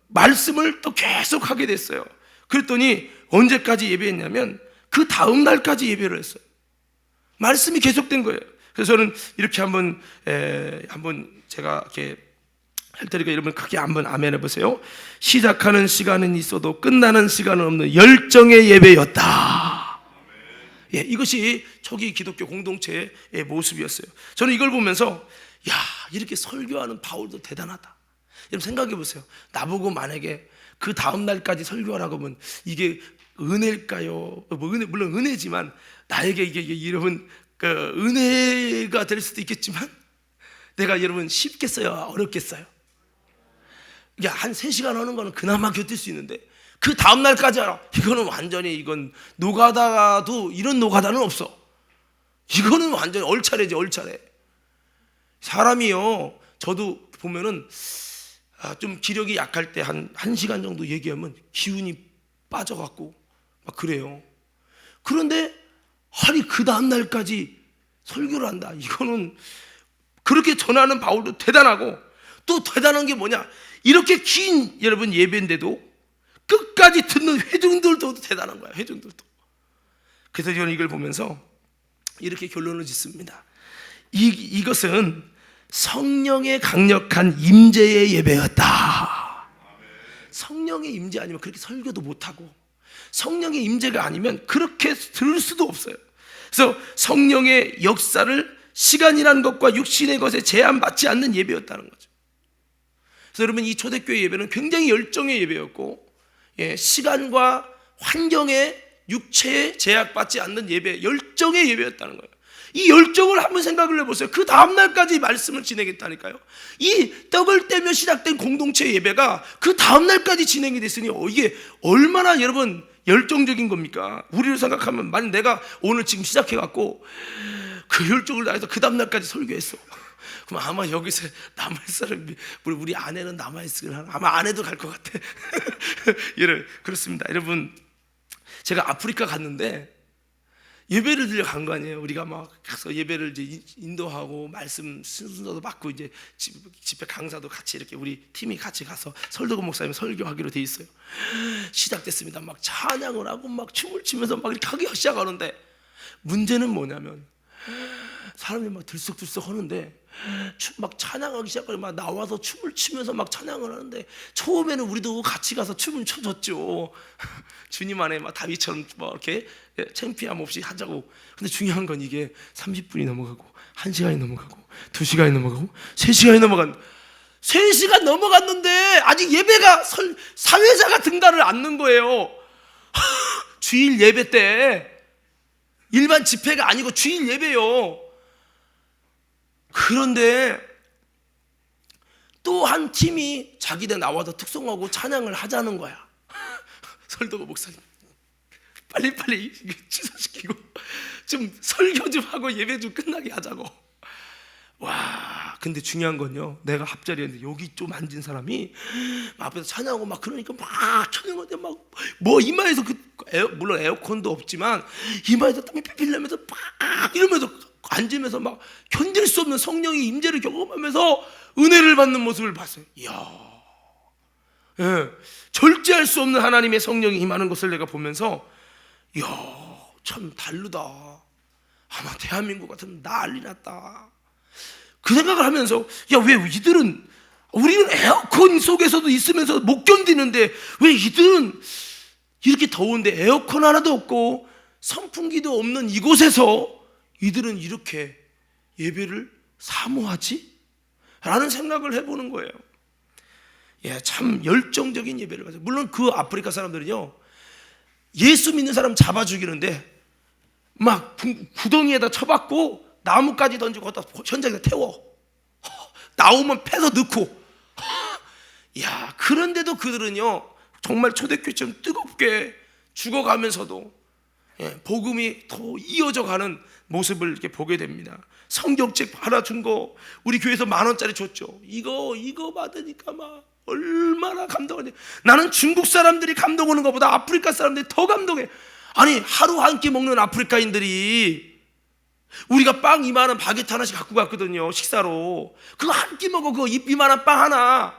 말씀을 또 계속 하게 됐어요. 그랬더니 언제까지 예배했냐면 그 다음 날까지 예배를 했어요. 말씀이 계속된 거예요. 그래서 저는 이렇게 한번 제가 이렇게 할 테니까 여러분 크게 한번 아멘 해보세요. 시작하는 시간은 있어도 끝나는 시간은 없는 열정의 예배였다. 이것이 초기 기독교 공동체의 모습이었어요. 저는 이걸 보면서 야, 이렇게 설교하는 바울도 대단하다. 여러분 생각해 보세요. 나보고 만약에 그 다음 날까지 설교하라고 하면 이게 은혜일까요? 물론 은혜지만 나에게 이게 여러분 그 은혜가 될 수도 있겠지만, 내가 여러분 쉽겠어요, 어렵겠어요? 이게 한 3시간 하는 거는 그나마 견딜 수 있는데 그 다음 날까지 하라, 이거는 완전히, 이건 노가다도 이런 노가다는 없어. 이거는 완전히 얼차례지, 얼차례. 사람이요, 저도 보면은 좀 기력이 약할 때 한 1시간 정도 얘기하면 기운이 빠져갖고 막 그래요. 그런데 아니 그 다음 날까지 설교를 한다. 이거는 그렇게 전하는 바울도 대단하고, 또 대단한 게 뭐냐, 이렇게 긴 여러분 예배인데도 끝까지 듣는 회중들도 대단한 거야. 회중들도. 그래서 저는 이걸 보면서 이렇게 결론을 짓습니다. 이것은 성령의 강력한 임재의 예배였다. 성령의 임재 아니면 그렇게 설교도 못하고, 성령의 임재가 아니면 그렇게 들을 수도 없어요. 그래서 성령의 역사를 시간이라는 것과 육신의 것에 제한받지 않는 예배였다는 거죠. 그래서 여러분 이 초대교회 예배는 굉장히 열정의 예배였고, 시간과 환경에, 육체에 제약받지 않는 예배, 열정의 예배였다는 거예요. 이 열정을 한번 생각을 해보세요. 그 다음날까지 말씀을 진행했다니까요. 이 떡을 떼며 시작된 공동체 예배가 그 다음날까지 진행이 됐으니 이게 얼마나 여러분 열정적인 겁니까? 우리로 생각하면, 만약 내가 오늘 지금 시작해갖고 그 열정을 다해서 그 다음날까지 설교했어, 그럼 아마 여기서 남아있을 사람이, 우리 아내는 남아있을 거야. 아마 아내도 갈 것 같아. 그렇습니다. 여러분, 제가 아프리카 갔는데 예배를 드려 간 거 아니에요. 우리가 막 가서 예배를 이제 인도하고 말씀 순서도 받고 이제 집회 강사도 같이 이렇게 우리 팀이 같이 가서 설도금 목사님 설교하기로 돼 있어요. 시작됐습니다. 막 찬양을 하고 막 춤을 추면서 막 이렇게 하기 시작하는데, 문제는 뭐냐면 사람이 막 들썩들썩 하는데 막 찬양하기 시작하고 막 나와서 춤을 추면서 막 찬양을 하는데, 처음에는 우리도 같이 가서 춤을 춰줬죠. 주님 안에 막 다윗처럼 막 이렇게 창피함 없이 하자고. 근데 중요한 건 이게 30분이 넘어가고 1시간이 넘어가고 2시간이 넘어가고 3시간이 넘어간 3시간 넘어갔는데 아직 예배가 사회자가 등단을 않는 거예요. 주일 예배 때, 일반 집회가 아니고 주일 예배요. 그런데 또 한 팀이 자기들 나와서 특성하고 찬양을 하자는 거야. 설도고 목사님, 빨리빨리 취소시키고 좀 설교 좀 하고 예배 좀 끝나게 하자고. 와, 근데 중요한 건요, 내가 앞자리였는데 여기 좀 앉은 사람이 앞에서 찬양하고 막 그러니까 막 찬양하는데 막 뭐 이마에서 물론 에어컨도 없지만 이마에서 땀이 필필 나면서 막 이러면서 앉으면서 막 견딜 수 없는 성령의 임재를 경험하면서 은혜를 받는 모습을 봤어요. 이야, 절제할 수 없는 하나님의 성령이 임하는 것을 내가 보면서, 이야, 참 다르다. 아마 대한민국 같으면 난리 났다. 그 생각을 하면서, 야, 왜 이들은 우리는 에어컨 속에서도 있으면서 못 견디는데 왜 이들은 이렇게 더운데 에어컨 하나도 없고 선풍기도 없는 이곳에서 이들은 이렇게 예배를 사모하지? 라는 생각을 해보는 거예요. 예, 참 열정적인 예배를 가져. 물론 그 아프리카 사람들은요, 예수 믿는 사람 잡아 죽이는데 막 구덩이에다 쳐박고 나무까지 던지고 거기다 현장에다 태워. 나오면 패서 넣고. 야, 그런데도 그들은요 정말 초대교회처럼 뜨겁게 죽어가면서도 복음이 더 이어져 가는 모습을 이렇게 보게 됩니다. 성경책 하나 준 거 우리 교회에서 10,000원짜리 줬죠. 이거 받으니까 막 얼마나 감동하냐. 나는 중국 사람들이 감동 오는 것보다 아프리카 사람들이 더 감동해. 아니, 하루 한 끼 먹는 아프리카인들이, 우리가 빵 이만한 바게트 하나씩 갖고 갔거든요, 식사로. 그거 한 끼 먹어. 그거 이만한 빵 하나.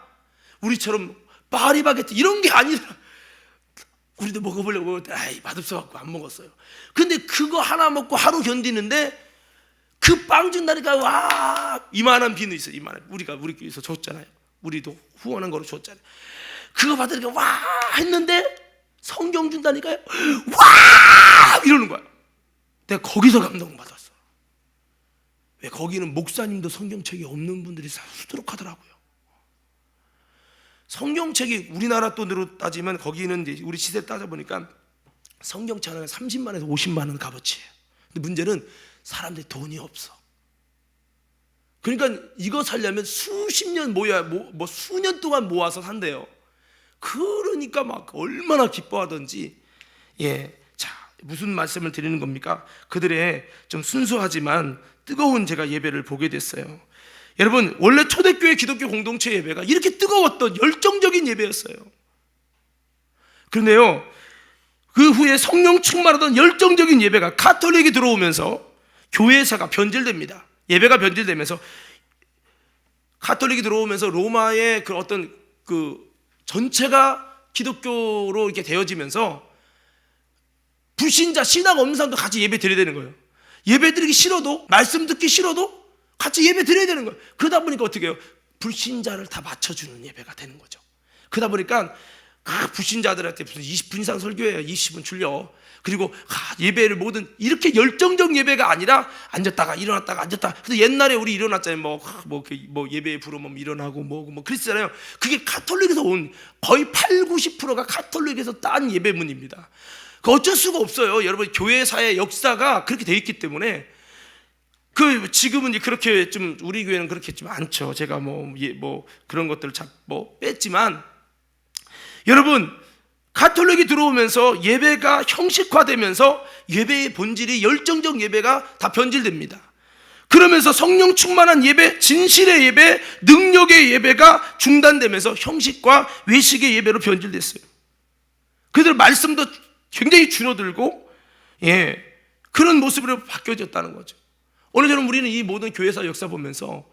우리처럼 파리 바게트 이런 게 아니라, 우리도 먹어보려고 아이 맛없어갖고 안 먹었어요. 근데 그거 하나 먹고 하루 견디는데 그 빵 준다니까, 와, 이만한 비누 있어요. 이만한. 우리 교회에서 줬잖아요. 우리도 후원한 거로 줬잖아요. 그거 받으니까 와 했는데 성경 준다니까요. 와 이러는 거야. 내가 거기서 감동받았어. 왜? 거기는 목사님도 성경책이 없는 분들이 수두룩하더라고요. 성경책이 우리나라 돈으로 따지면 거기는 이제 우리 시세 따져보니까 성경책 하나가 30만에서 50만 원 값어치예요. 근데 문제는 사람들이 돈이 없어. 그러니까 이거 살려면 수십 년 뭐 수년 동안 모아서 산대요. 그러니까 막 얼마나 기뻐하던지. 예, 자, 무슨 말씀을 드리는 겁니까? 그들의 좀 순수하지만 뜨거운 제가 예배를 보게 됐어요. 여러분, 원래 초대교회 기독교 공동체 예배가 이렇게 뜨거웠던 열정적인 예배였어요. 그런데요, 그 후에 성령 충만하던 열정적인 예배가 가톨릭이 들어오면서 교회사가 변질됩니다. 예배가 변질되면서 가톨릭이 들어오면서 로마의 그 어떤 그 전체가 기독교로 이렇게 되어지면서 불신자, 신앙 없는 사람도 같이 예배 드려야 되는 거예요. 예배 드리기 싫어도, 말씀 듣기 싫어도 같이 예배 드려야 되는 거예요. 그러다 보니까 어떻게 해요? 불신자를 다 맞춰주는 예배가 되는 거죠. 그러다 보니까 불신자들한테 무슨 20분 이상 설교해요. 20분 줄여. 그리고 예배를 모든 이렇게 열정적 예배가 아니라 앉았다가 일어났다가 앉았다가. 근데 옛날에 우리 일어났잖아요. 뭐 예배에 부르면 일어나고 뭐 그랬잖아요. 그게 가톨릭에서 온 거의 80-90%가 가톨릭에서 딴 예배문입니다. 그 어쩔 수가 없어요. 여러분, 교회사의 역사가 그렇게 돼 있기 때문에. 지금은 그렇게 좀 우리 교회는 그렇게 좀 않죠. 제가 뭐 그런 것들을 뺐지만, 여러분, 가톨릭이 들어오면서 예배가 형식화되면서 예배의 본질이 열정적 예배가 다 변질됩니다. 그러면서 성령 충만한 예배, 진실의 예배, 능력의 예배가 중단되면서 형식과 외식의 예배로 변질됐어요. 그들 말씀도 굉장히 줄어들고, 그런 모습으로 바뀌어졌다는 거죠. 오늘처럼 우리는 이 모든 교회사 역사 보면서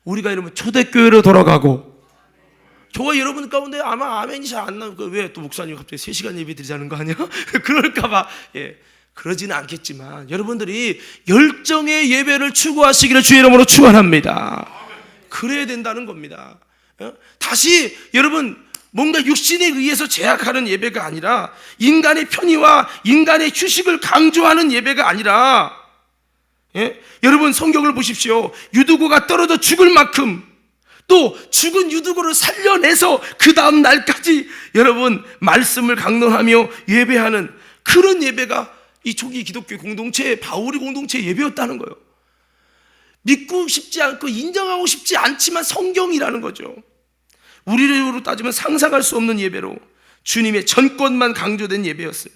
우리가 이러면 초대교회로 돌아가고, 저와 여러분 가운데 아마 아멘이 잘 안 나오고, 왜 또 목사님 갑자기 3시간 예배 드리자는 거 아니야? 그럴까봐. 그러지는 않겠지만 여러분들이 열정의 예배를 추구하시기를 주의 이름으로 축원합니다. 그래야 된다는 겁니다. 다시 여러분, 뭔가 육신에 의해서 제약하는 예배가 아니라, 인간의 편의와 인간의 휴식을 강조하는 예배가 아니라, 여러분 성경을 보십시오. 유두고가 떨어져 죽을 만큼 또 죽은 유두고를 살려내서 그 다음 날까지 여러분 말씀을 강론하며 예배하는 그런 예배가 이 초기 기독교 공동체, 바울이 공동체 예배였다는 거예요. 믿고 싶지 않고 인정하고 싶지 않지만 성경이라는 거죠. 우리로 따지면 상상할 수 없는 예배로 주님의 전권만 강조된 예배였어요.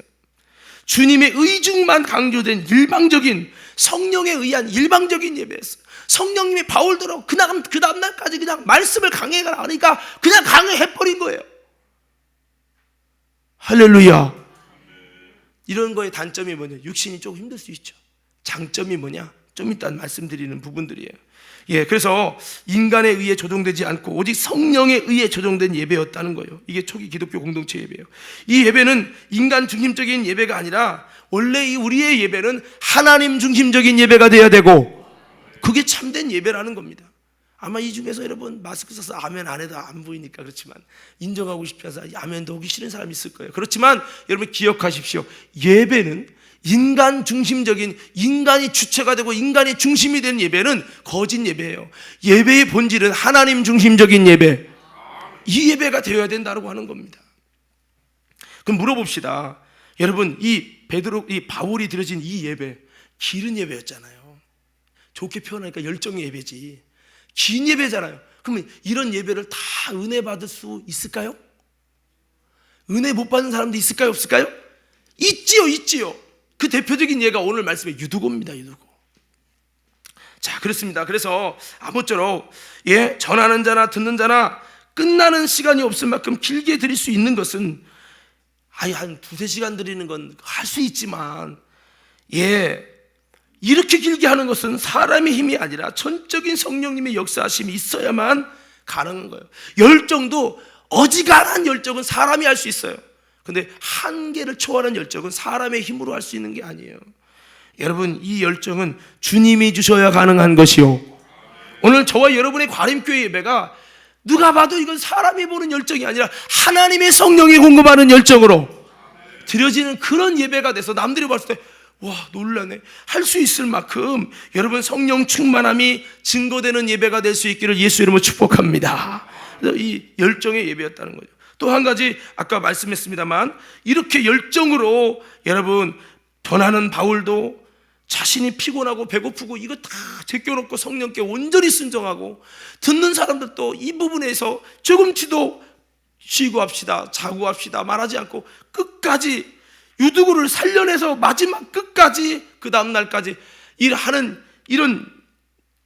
주님의 의중만 강조된 일방적인, 성령에 의한 일방적인 예배였어요. 성령님이 바울대로 그 다음 날까지 그냥 말씀을 강해가 하니까 그냥 강해해버린 거예요. 할렐루야. 이런 거의 단점이 뭐냐? 육신이 조금 힘들 수 있죠. 장점이 뭐냐? 좀 이따 말씀드리는 부분들이에요. 그래서 인간에 의해 조종되지 않고 오직 성령에 의해 조종된 예배였다는 거예요. 이게 초기 기독교 공동체 예배예요. 이 예배는 인간 중심적인 예배가 아니라 원래 우리의 예배는 하나님 중심적인 예배가 돼야 되고, 그게 참된 예배라는 겁니다. 아마 이 중에서 여러분 마스크 써서 아멘 안 해도 안 보이니까 그렇지만 인정하고 싶어서 아멘도 하기 싫은 사람이 있을 거예요. 그렇지만 여러분 기억하십시오. 예배는 인간 중심적인, 인간이 주체가 되고 인간이 중심이 된 예배는 거짓 예배예요. 예배의 본질은 하나님 중심적인 예배, 이 예배가 되어야 된다고 하는 겁니다. 그럼 물어봅시다. 여러분, 이 바울이 드려진 이 예배, 기른 예배였잖아요. 좋게 표현하니까 열정의 예배지. 긴 예배잖아요. 그러면 이런 예배를 다 은혜 받을 수 있을까요? 은혜 못 받는 사람도 있을까요? 없을까요? 있지요. 그 대표적인 예가 오늘 말씀의 유두고입니다. 유두고. 자, 그렇습니다. 그래서 아무쪼록 전하는 자나 듣는 자나 끝나는 시간이 없을 만큼 길게 드릴 수 있는 것은 한 2-3시간 드리는 건 할 수 있지만 이렇게 길게 하는 것은 사람의 힘이 아니라 전적인 성령님의 역사하심이 있어야만 가능한 거예요. 열정도 어지간한 열정은 사람이 할 수 있어요. 근데 한계를 초월한 열정은 사람의 힘으로 할 수 있는 게 아니에요. 여러분, 이 열정은 주님이 주셔야 가능한 것이요. 오늘 저와 여러분의 과림교회 예배가 누가 봐도 이건 사람이 보는 열정이 아니라 하나님의 성령이 공급하는 열정으로 드려지는 그런 예배가 돼서 남들이 봤을 때 와, 놀라네, 할 수 있을 만큼 여러분 성령 충만함이 증거되는 예배가 될 수 있기를 예수 이름으로 축복합니다. 이 열정의 예배였다는 거죠. 또 한 가지 아까 말씀했습니다만 이렇게 열정으로 여러분 전하는 바울도 자신이 피곤하고 배고프고 이거 다 제껴놓고 성령께 온전히 순종하고 듣는 사람들도 이 부분에서 조금치도 쉬고 합시다, 자고 합시다 말하지 않고 끝까지 유두구를 살려내서 마지막 끝까지 그 다음날까지 일하는 이런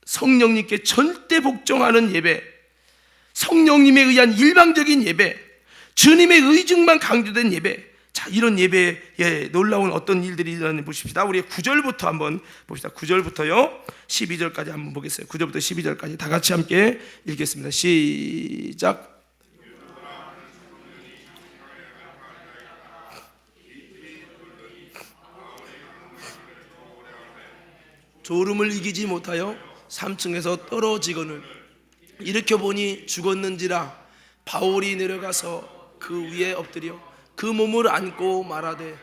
성령님께 절대 복종하는 예배, 성령님에 의한 일방적인 예배, 주님의 의중만 강조된 예배. 자, 이런 예배에 놀라운 어떤 일들이 일어나는지 보십시다. 우리 9절부터 한번 봅시다. 9절부터요 12절까지 한번 보겠어요. 9절부터 12절까지 다 같이 함께 읽겠습니다. 시작. 졸음을 이기지 못하여 3층에서 떨어지거늘 일으켜보니 죽었는지라. 바울이 내려가서 그 위에 엎드려 그 몸을 안고 말하되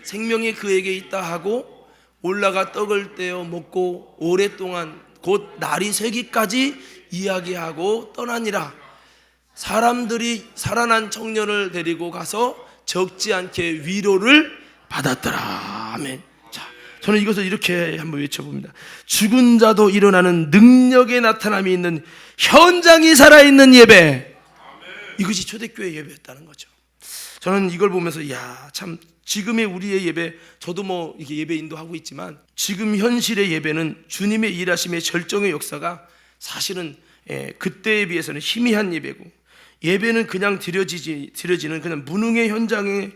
생명이 그에게 있다 하고 올라가 떡을 떼어 먹고 오랫동안 곧 날이 새기까지 이야기하고 떠나니라. 사람들이 살아난 청년을 데리고 가서 적지 않게 위로를 받았더라. 아멘. 자, 저는 이것을 이렇게 한번 외쳐봅니다. 죽은 자도 일어나는 능력의 나타남이 있는 현장이 살아있는 예배, 이것이 초대교회 예배였다는 거죠. 저는 이걸 보면서 참 지금의 우리의 예배, 저도 이렇게 예배 인도하고 있지만 지금 현실의 예배는 주님의 일하심의 절정의 역사가 사실은 그때에 비해서는 희미한 예배고, 예배는 그냥 드려지는 그냥 무능의 현장에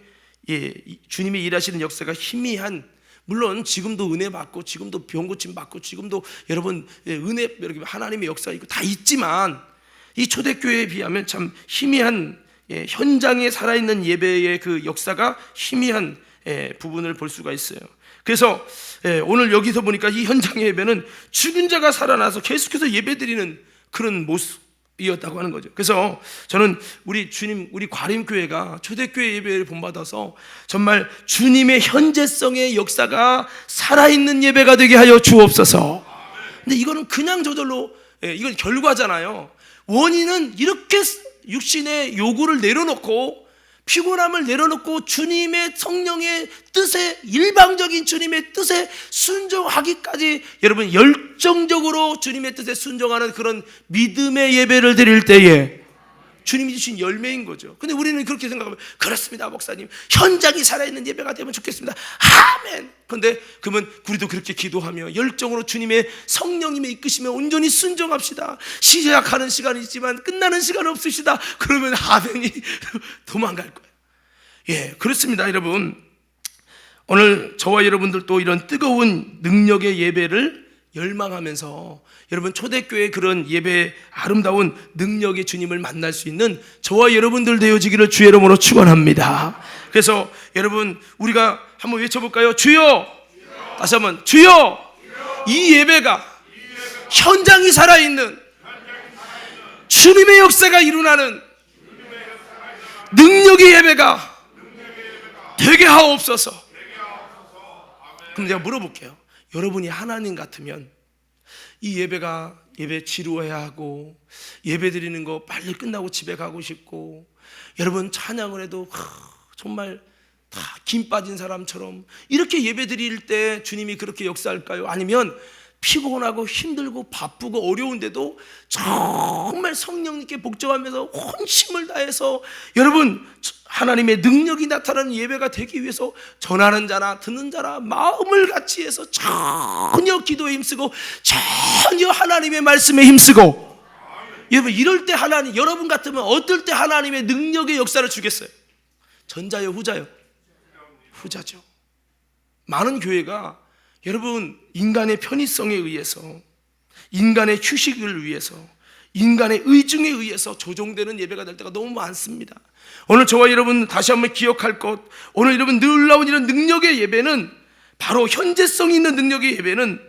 주님이 일하시는 역사가 희미한, 물론 지금도 은혜 받고 지금도 병 고침 받고 지금도 여러분 은혜 하나님의 역사 있고 다 있지만 이 초대교회에 비하면 참 희미한 현장에 살아있는 예배의 그 역사가 희미한 부분을 볼 수가 있어요. 그래서 오늘 여기서 보니까 이 현장의 예배는 죽은 자가 살아나서 계속해서 예배드리는 그런 모습이었다고 하는 거죠. 그래서 저는 우리 과림교회가 초대교회 예배를 본받아서 정말 주님의 현재성의 역사가 살아있는 예배가 되게 하여 주옵소서. 근데 이거는 그냥 저절로 이건 결과잖아요. 원인은 이렇게 육신의 요구를 내려놓고 피곤함을 내려놓고 주님의 성령의 뜻에, 일방적인 주님의 뜻에 순종하기까지 여러분 열정적으로 주님의 뜻에 순종하는 그런 믿음의 예배를 드릴 때에 주님이 주신 열매인 거죠. 근데 우리는 그렇게 생각하면 그렇습니다 목사님, 현장이 살아있는 예배가 되면 좋겠습니다. 아멘. 근데 그러면 우리도 그렇게 기도하며 열정으로 주님의 성령님의 이끄시며 온전히 순종합시다. 시작하는 시간이 있지만 끝나는 시간은 없으시다. 그러면 아멘이 도망갈 거예요. 그렇습니다. 여러분, 오늘 저와 여러분들도 이런 뜨거운 능력의 예배를 열망하면서 여러분 초대교회 그런 예배, 아름다운 능력의 주님을 만날 수 있는 저와 여러분들 되어지기를 주의 이름으로 축원합니다. 그래서 여러분 우리가 한번 외쳐볼까요? 주여! 다시 한번 주여! 이 예배가 현장이 살아있는 주님의 역사가 일어나는 능력의 예배가 되게 하옵소서. 그럼 제가 물어볼게요. 여러분이 하나님 같으면 이 예배 지루해야 하고, 예배 드리는 거 빨리 끝나고 집에 가고 싶고, 여러분 찬양을 해도 정말 다 김 빠진 사람처럼 이렇게 예배 드릴 때 주님이 그렇게 역사할까요? 아니면 피곤하고 힘들고 바쁘고 어려운데도 정말 성령님께 복종하면서 혼심을 다해서 여러분 하나님의 능력이 나타나는 예배가 되기 위해서 전하는 자나 듣는 자나 마음을 같이 해서 전혀 기도에 힘쓰고 전혀 하나님의 말씀에 힘쓰고, 여러분 이럴 때 하나님, 여러분 같으면 어떨 때 하나님의 능력의 역사를 주겠어요? 전자요 후자요? 후자죠. 많은 교회가 여러분 인간의 편의성에 의해서, 인간의 휴식을 위해서, 인간의 의중에 의해서 조종되는 예배가 될 때가 너무 많습니다. 오늘 저와 여러분 다시 한번 기억할 것, 오늘 여러분 놀라운 이런 능력의 예배는, 바로 현재성 있는 능력의 예배는,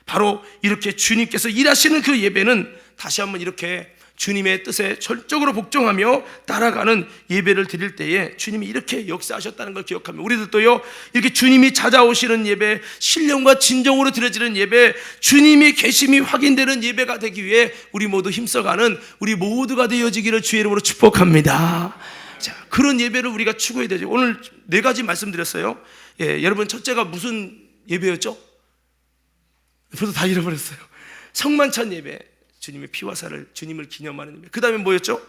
바로 이렇게 주님께서 일하시는 그 예배는 다시 한번 이렇게 주님의 뜻에 철저하게 복종하며 따라가는 예배를 드릴 때에 주님이 이렇게 역사하셨다는 걸 기억하며, 우리들도요 이렇게 주님이 찾아오시는 예배, 신령과 진정으로 드려지는 예배, 주님이 계심이 확인되는 예배가 되기 위해 우리 모두 힘써가는 우리 모두가 되어지기를 주의 이름으로 축복합니다. 자, 그런 예배를 우리가 추구해야 되죠. 오늘 4가지 말씀드렸어요. 여러분 첫째가 무슨 예배였죠? 벌써 다 잃어버렸어요. 성만찬 예배, 주님의 피와 살을, 주님을 기념하는 예배. 그 다음에 뭐였죠?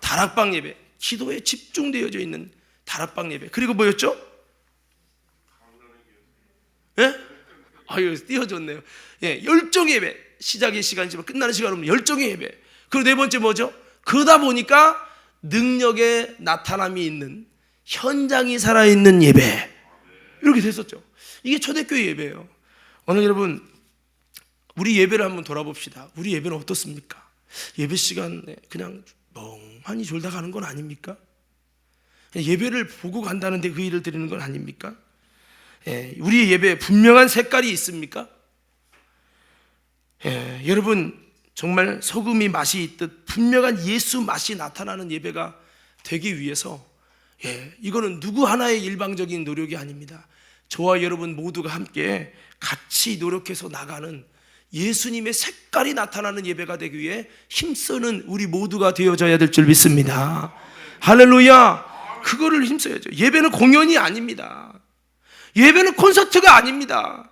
다락방 예배, 기도에 집중되어져 있는 다락방 예배. 그리고 뭐였죠? 예? 아유, 띄워줬네요. 열정 예배. 시작의 시간이지만 끝나는 시간 없는 열정의 예배. 그리고 4번째 뭐죠? 그러다 보니까 능력의 나타남이 있는, 현장이 살아있는 예배. 이렇게 됐었죠. 이게 초대교회 예배예요. 오늘 여러분 우리 예배를 한번 돌아봅시다. 우리 예배는 어떻습니까? 예배 시간에 그냥 멍하니 졸다 가는 건 아닙니까? 예배를 보고 간다는데 그 일을 드리는 건 아닙니까? 우리의 예배에 분명한 색깔이 있습니까? 여러분 정말 소금이 맛이 있듯 분명한 예수 맛이 나타나는 예배가 되기 위해서, 이거는 누구 하나의 일방적인 노력이 아닙니다. 저와 여러분 모두가 함께 같이 노력해서 나가는, 예수님의 색깔이 나타나는 예배가 되기 위해 힘쓰는 우리 모두가 되어져야 될 줄 믿습니다. 할렐루야. 그거를 힘써야죠. 예배는 공연이 아닙니다. 예배는 콘서트가 아닙니다.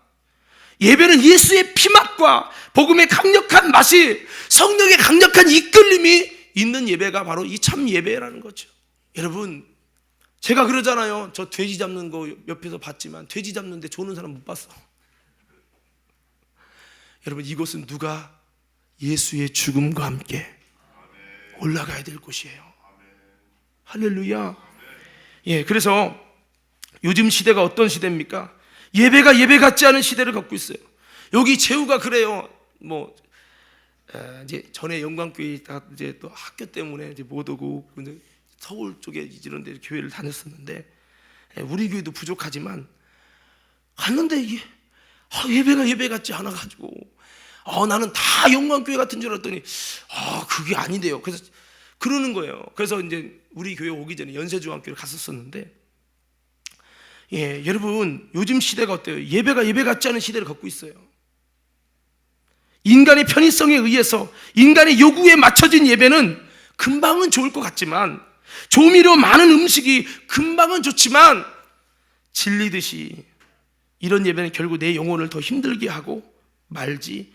예배는 예수의 피맛과 복음의 강력한 맛이, 성령의 강력한 이끌림이 있는 예배가 바로 이 참 예배라는 거죠. 여러분 제가 그러잖아요. 저 돼지 잡는 거 옆에서 봤지만 돼지 잡는데 조는 사람 못 봤어. 여러분 이곳은 누가 예수의 죽음과 함께 올라가야 될 곳이에요. 할렐루야. 그래서 요즘 시대가 어떤 시대입니까? 예배가 예배 같지 않은 시대를 갖고 있어요. 여기 제후가 그래요. 이제 전에 영광교회 이제 또 학교 때문에 이제 못 오고 서울 쪽에 이런 데 교회를 다녔었는데, 우리 교회도 부족하지만 갔는데 이게 예배가 예배 같지 않아 가지고 나는 다 영광교회 같은 줄 알았더니 그게 아니대요. 그래서 그러는 거예요. 그래서 이제 우리 교회 오기 전에 연세중앙교회를 갔었었는데, 여러분 요즘 시대가 어때요? 예배가 예배 같지 않은 시대를 갖고 있어요. 인간의 편의성에 의해서, 인간의 요구에 맞춰진 예배는 금방은 좋을 것 같지만, 조미료 많은 음식이 금방은 좋지만 질리듯이 이런 예배는 결국 내 영혼을 더 힘들게 하고 말지,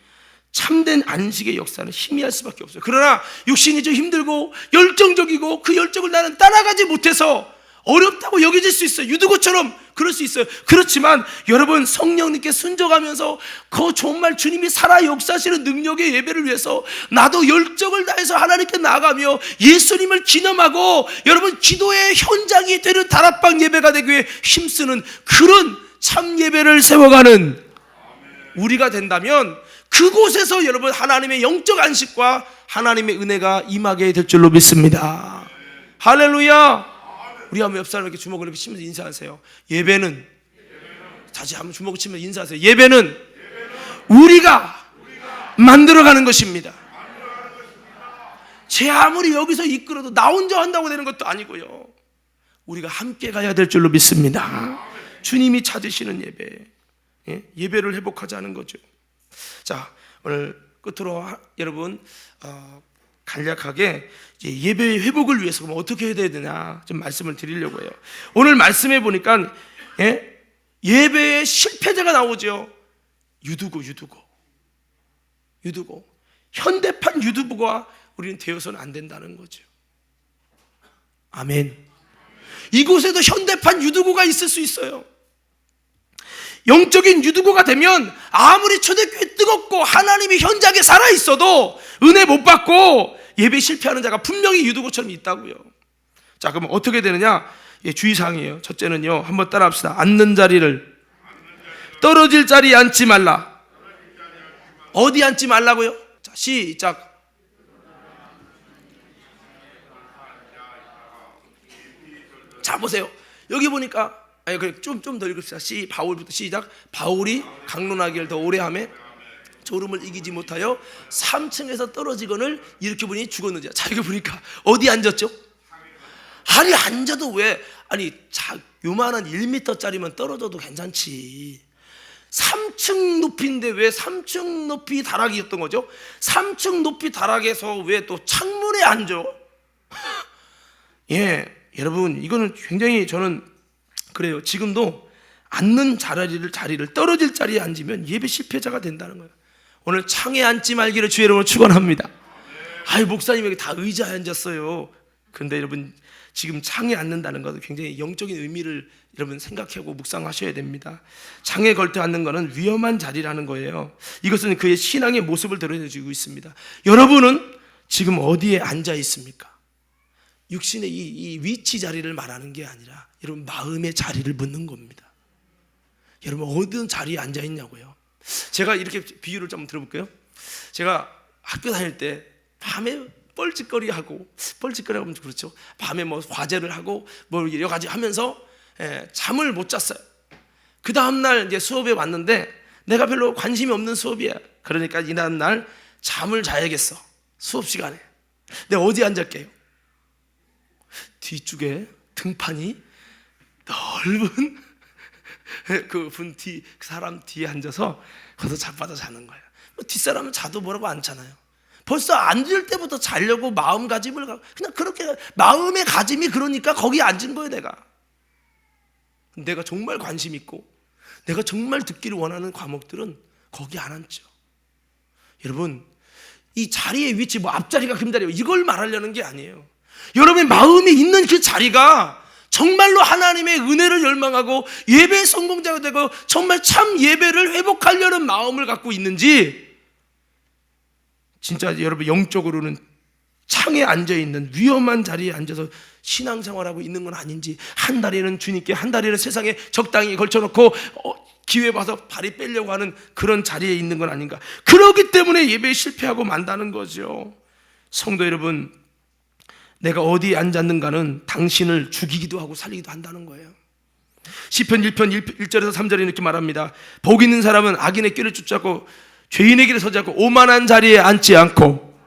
참된 안식의 역사는 희미할 수밖에 없어요. 그러나 육신이 좀 힘들고 열정적이고 그 열정을 나는 따라가지 못해서 어렵다고 여겨질 수 있어요. 유두고처럼 그럴 수 있어요. 그렇지만 여러분 성령님께 순종하면서 그 정말 주님이 살아 역사하시는 능력의 예배를 위해서 나도 열정을 다해서 하나님께 나아가며 예수님을 기념하고 여러분 기도의 현장이 되는 다락방 예배가 되기 위해 힘쓰는 그런 참 예배를 세워가는 우리가 된다면, 그곳에서 여러분 하나님의 영적 안식과 하나님의 은혜가 임하게 될 줄로 믿습니다. 할렐루야. 우리 한번 옆 사람에게 주먹을 이렇게 치면서 인사하세요. 예배는, 다시 한번 주먹을 치면서 인사하세요. 예배는 우리가 만들어가는 것입니다. 제 아무리 여기서 이끌어도 나 혼자 한다고 되는 것도 아니고요. 우리가 함께 가야 될 줄로 믿습니다. 주님이 찾으시는 예배, 예배를 회복하자는 거죠. 자, 오늘 끝으로 여러분 간략하게 예배의 회복을 위해서 그럼 어떻게 해야 되느냐 좀 말씀을 드리려고 해요. 오늘 말씀해 보니까 예배의 실패자가 나오죠. 유두고 현대판 유두부가 우리는 되어서는 안 된다는 거죠. 아멘. 이곳에도 현대판 유두고가 있을 수 있어요. 영적인 유두고가 되면 아무리 초대교회 뜨겁고 하나님이 현장에 살아있어도 은혜 못 받고 예배 실패하는 자가 분명히 유두고처럼 있다고요. 자, 그럼 어떻게 되느냐? 주의사항이에요. 첫째는요, 한번 따라 합시다. 앉는 자리를 떨어질 자리에 앉지 말라. 어디 앉지 말라고요? 자, 시작. 자, 보세요. 여기 보니까 좀 더 읽읍시다. 바울부터 시작. 바울이 강론하기를 더 오래 하며 졸음을 이기지 못하여 3층에서 떨어지거늘 이렇게 보니 죽었는지. 자, 여기 보니까 어디 앉았죠? 아니, 앉아도 왜? 아니, 요만한 1m짜리면 떨어져도 괜찮지. 3층 높이인데 왜 3층 높이 다락이었던 거죠? 3층 높이 다락에서 왜 또 창문에 앉아? 여러분, 이거는 굉장히 저는 그래요. 지금도 앉는 자리를 떨어질 자리에 앉으면 예배 실패자가 된다는 거예요. 오늘 창에 앉지 말기를 주의 이름으로 축원합니다. 아유, 목사님 여기 다 의자에 앉았어요. 그런데 여러분, 지금 창에 앉는다는 것은 굉장히 영적인 의미를 여러분 생각하고 묵상하셔야 됩니다. 창에 걸터 앉는 것은 위험한 자리라는 거예요. 이것은 그의 신앙의 모습을 드러내주고 있습니다. 여러분은 지금 어디에 앉아 있습니까? 육신의 이 위치 자리를 말하는 게 아니라 여러분 마음의 자리를 묻는 겁니다. 여러분 어떤 자리에 앉아 있냐고요. 제가 이렇게 비유를 좀 들어볼게요. 제가 학교 다닐 때 밤에 뻘짓거리하고 하면 그렇죠. 밤에 뭐 과제를 하고 뭐 여러 가지 하면서 잠을 못 잤어요. 그 다음날 이제 수업에 왔는데 내가 별로 관심이 없는 수업이야. 그러니까 이 다음날 잠을 자야겠어. 수업 시간에. 내가 어디 앉을게요? 뒤쪽에 등판이 넓은 그 사람 뒤에 앉아서 거기서 자빠져 자는 거예요. 뭐 뒷사람은 자도 뭐라고 않잖아요. 벌써 앉을 때부터 자려고 마음가짐을 그냥 그렇게 마음의 가짐이 그러니까 거기에 앉은 거예요. 내가 정말 관심 있고 내가 정말 듣기를 원하는 과목들은 거기 안 앉죠. 여러분 이 자리의 위치 뭐 앞자리가 금자리가 이걸 말하려는 게 아니에요. 여러분의 마음이 있는 그 자리가 정말로 하나님의 은혜를 열망하고 예배의 성공자가 되고 정말 참 예배를 회복하려는 마음을 갖고 있는지, 진짜 여러분 영적으로는 창에 앉아있는 위험한 자리에 앉아서 신앙생활하고 있는 건 아닌지, 한 다리는 주님께 한 다리는 세상에 적당히 걸쳐놓고 기회 봐서 발이 빼려고 하는 그런 자리에 있는 건 아닌가. 그렇기 때문에 예배에 실패하고 만다는 거죠. 성도 여러분, 내가 어디에 앉았는가는 당신을 죽이기도 하고 살리기도 한다는 거예요. 시편 1편 1절에서 3절에 이렇게 말합니다. 복 있는 사람은 악인의 꾀를 쫓아고 죄인의 길에 서지 않고 오만한 자리에 앉지 않고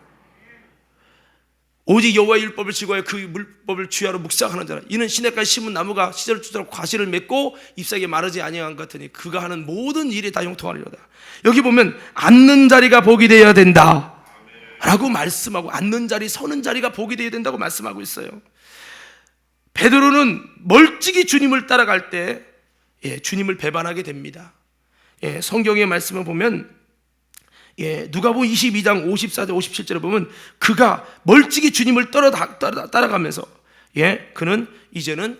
오직 여호와의 율법을 지고하여 그 물법을 주야로 묵상하는 자라. 이는 시냇가에 심은 나무가 시절을 쫓아 과실을 맺고 잎사귀에 마르지 아니한 것 같으니 그가 하는 모든 일이 다 형통하리로다. 여기 보면 앉는 자리가 복이 되어야 된다 라고 말씀하고, 앉는 자리, 서는 자리가 복이 되어야 된다고 말씀하고 있어요. 베드로는 멀찍이 주님을 따라갈 때 주님을 배반하게 됩니다. 성경의 말씀을 보면 누가복음 22장 54절 57절에 보면 그가 멀찍이 주님을 따라가면서 그는 이제는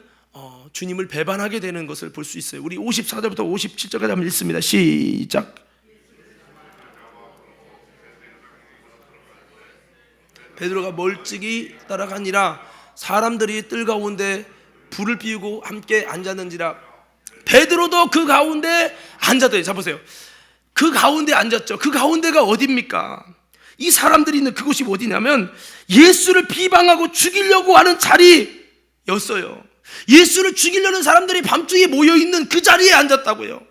주님을 배반하게 되는 것을 볼 수 있어요. 우리 54절부터 57절까지 한번 읽습니다. 시작. 베드로가 멀찍이 따라가니라 사람들이 뜰 가운데 불을 피우고 함께 앉았는지라. 베드로도 그 가운데 앉았대요. 자 보세요. 그 가운데 앉았죠. 그 가운데가 어디입니까? 이 사람들이 있는 그곳이 어디냐면 예수를 비방하고 죽이려고 하는 자리였어요. 예수를 죽이려는 사람들이 밤중에 모여있는 그 자리에 앉았다고요.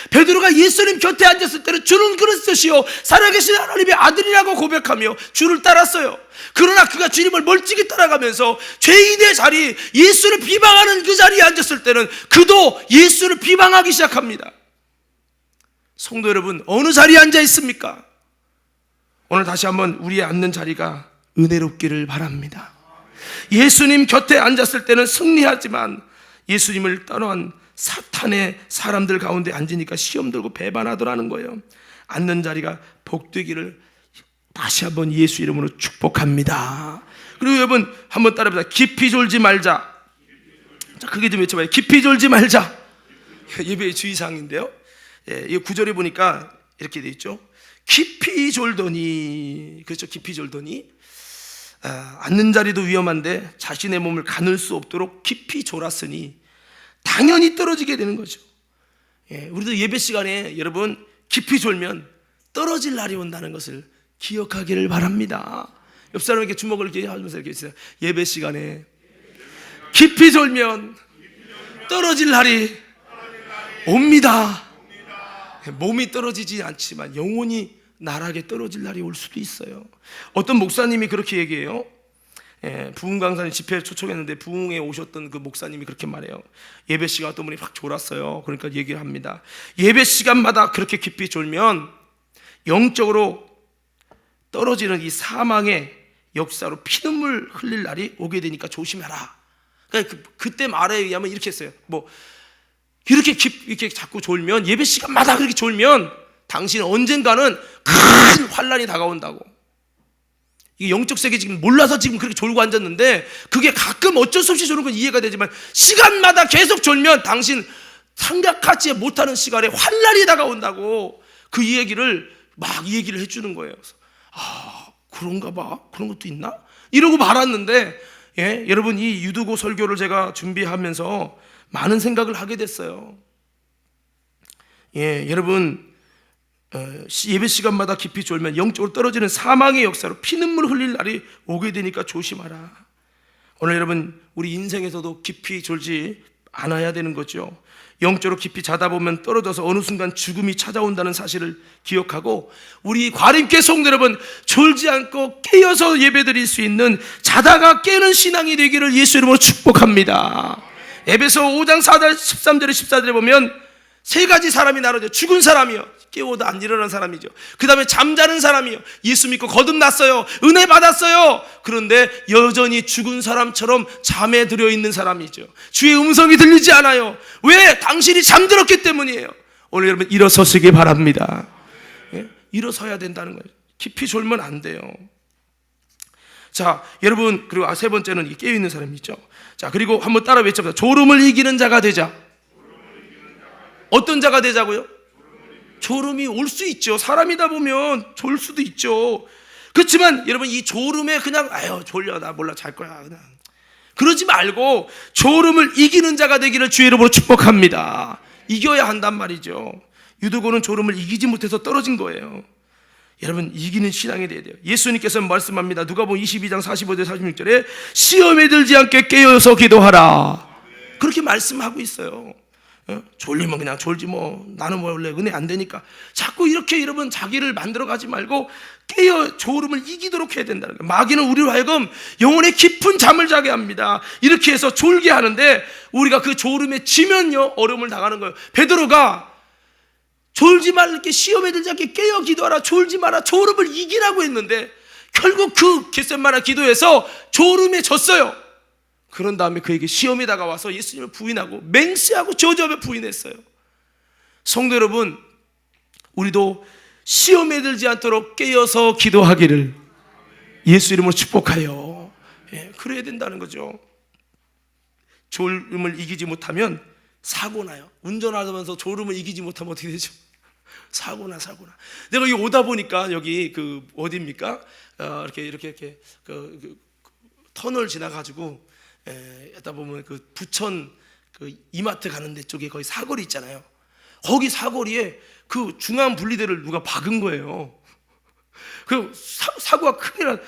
베드로가 예수님 곁에 앉았을 때는 주는 그리스도시요 살아계신 하나님의 아들이라고 고백하며 주를 따랐어요. 그러나 그가 주님을 멀찍이 따라가면서 죄인의 자리, 예수를 비방하는 그 자리에 앉았을 때는 그도 예수를 비방하기 시작합니다. 성도 여러분, 어느 자리에 앉아 있습니까? 오늘 다시 한번 우리의 앉는 자리가 은혜롭기를 바랍니다. 예수님 곁에 앉았을 때는 승리하지만 예수님을 떠난 사탄의 사람들 가운데 앉으니까 시험 들고 배반하더라는 거예요. 앉는 자리가 복되기를 다시 한번 예수 이름으로 축복합니다. 그리고 여러분 한번 따라해보자. 깊이 졸지 말자. 자, 크게 좀 외쳐봐요. 깊이 졸지 말자. 예배의 주의사항인데요. 이 구절에 보니까 이렇게 돼 있죠. 깊이 졸더니, 그렇죠, 깊이 졸더니 앉는 자리도 위험한데 자신의 몸을 가눌 수 없도록 깊이 졸았으니 당연히 떨어지게 되는 거죠. 우리도 예배 시간에 여러분 깊이 졸면 떨어질 날이 온다는 것을 기억하기를 바랍니다. 옆 사람에게 주먹을 이렇게 하면서 이렇게 있어요. 예배 시간에 깊이 졸면 떨어질 날이 옵니다. 몸이 떨어지지 않지만 영혼이 나락에 떨어질 날이 올 수도 있어요. 어떤 목사님이 그렇게 얘기해요. 부흥 강사님 집회에 초청했는데 부흥에 오셨던 그 목사님이 그렇게 말해요. 예배 시간 어떤 분이 확 졸았어요. 그러니까 얘기를 합니다. 예배 시간마다 그렇게 깊이 졸면 영적으로 떨어지는 이 사망의 역사로 피눈물 흘릴 날이 오게 되니까 조심해라. 그러니까 그때 말에 의하면 이렇게 했어요. 이렇게 자꾸 졸면, 예배 시간마다 그렇게 졸면 당신은 언젠가는 큰 환란이 다가온다고. 이게 영적 세계 지금 몰라서 지금 그렇게 졸고 앉았는데 그게 가끔 어쩔 수 없이 졸는 건 이해가 되지만 시간마다 계속 졸면 당신 생각하지 못하는 시간에 환란이 다가온다고 그 얘기를 막 얘기를 해주는 거예요. 그런가 봐. 그런 것도 있나? 이러고 말았는데 여러분 이 유두고 설교를 제가 준비하면서 많은 생각을 하게 됐어요. 여러분 예배 시간마다 깊이 졸면 영적으로 떨어지는 사망의 역사로 피눈물 흘릴 날이 오게 되니까 조심하라. 오늘 여러분 우리 인생에서도 깊이 졸지 않아야 되는 거죠. 영적으로 깊이 자다 보면 떨어져서 어느 순간 죽음이 찾아온다는 사실을 기억하고 우리 과림교회 성도 여러분 졸지 않고 깨어서 예배드릴 수 있는 자다가 깨는 신앙이 되기를 예수 이름으로 축복합니다. 에베소 5장 4절 13절에 14절에 보면 세 가지 사람이 나눠져. 죽은 사람이요, 깨워도 안 일어난 사람이죠. 그 다음에 잠자는 사람이요, 예수 믿고 거듭났어요, 은혜 받았어요. 그런데 여전히 죽은 사람처럼 잠에 들어 있는 사람이죠. 주의 음성이 들리지 않아요. 왜? 당신이 잠들었기 때문이에요. 오늘 여러분 일어서시기 바랍니다. 일어서야 된다는 거예요. 깊이 졸면 안 돼요. 자, 여러분, 그리고 세 번째는 깨어있는 사람이죠. 자, 그리고 한번 따라 외쳐보자. 졸음을 이기는 자가 되자. 어떤 자가 되자고요? 졸음이 올 수 있죠. 사람이다 보면 졸 수도 있죠. 그렇지만 여러분 이 졸음에 그냥 졸려, 나 몰라, 잘 거야, 그냥 그러지 말고 졸음을 이기는 자가 되기를 주의 이름으로 축복합니다. 이겨야 한단 말이죠. 유두고는 졸음을 이기지 못해서 떨어진 거예요. 여러분 이기는 신앙이 돼야 돼요. 예수님께서 말씀합니다. 누가복음 22장 45절 46절에 시험에 들지 않게 깨어서 기도하라. 그렇게 말씀하고 있어요. 졸리면 그냥 졸지 뭐, 나는 원래 은혜 안 되니까. 자꾸 이렇게 여러분 자기를 만들어가지 말고 깨어 졸음을 이기도록 해야 된다는 거예요. 마귀는 우리로 하여금 영혼의 깊은 잠을 자게 합니다. 이렇게 해서 졸게 하는데 우리가 그 졸음에 지면요 어려움을 당하는 거예요. 베드로가 졸지 말게, 시험에 들지 않게 깨어 기도하라, 졸지 마라, 졸음을 이기라고 했는데 결국 그 겟세마네 기도에서 졸음에 졌어요. 그런 다음에 그에게 시험이 다가와서 예수님을 부인하고 맹세하고 저주하며 부인했어요. 성도 여러분, 우리도 시험에 들지 않도록 깨어서 기도하기를 예수 이름으로 축복하여 그래야 된다는 거죠. 졸음을 이기지 못하면 사고 나요. 운전하면서 졸음을 이기지 못하면 어떻게 되죠? 사고나. 내가 여기 오다 보니까 여기 그 어디입니까? 이렇게 터널 지나가지고 하다 보면 그 부천 그 이마트 가는 데 쪽에 거기 사거리 있잖아요. 거기 사거리에 그 중앙 분리대를 누가 박은 거예요. 그 사고가 크게나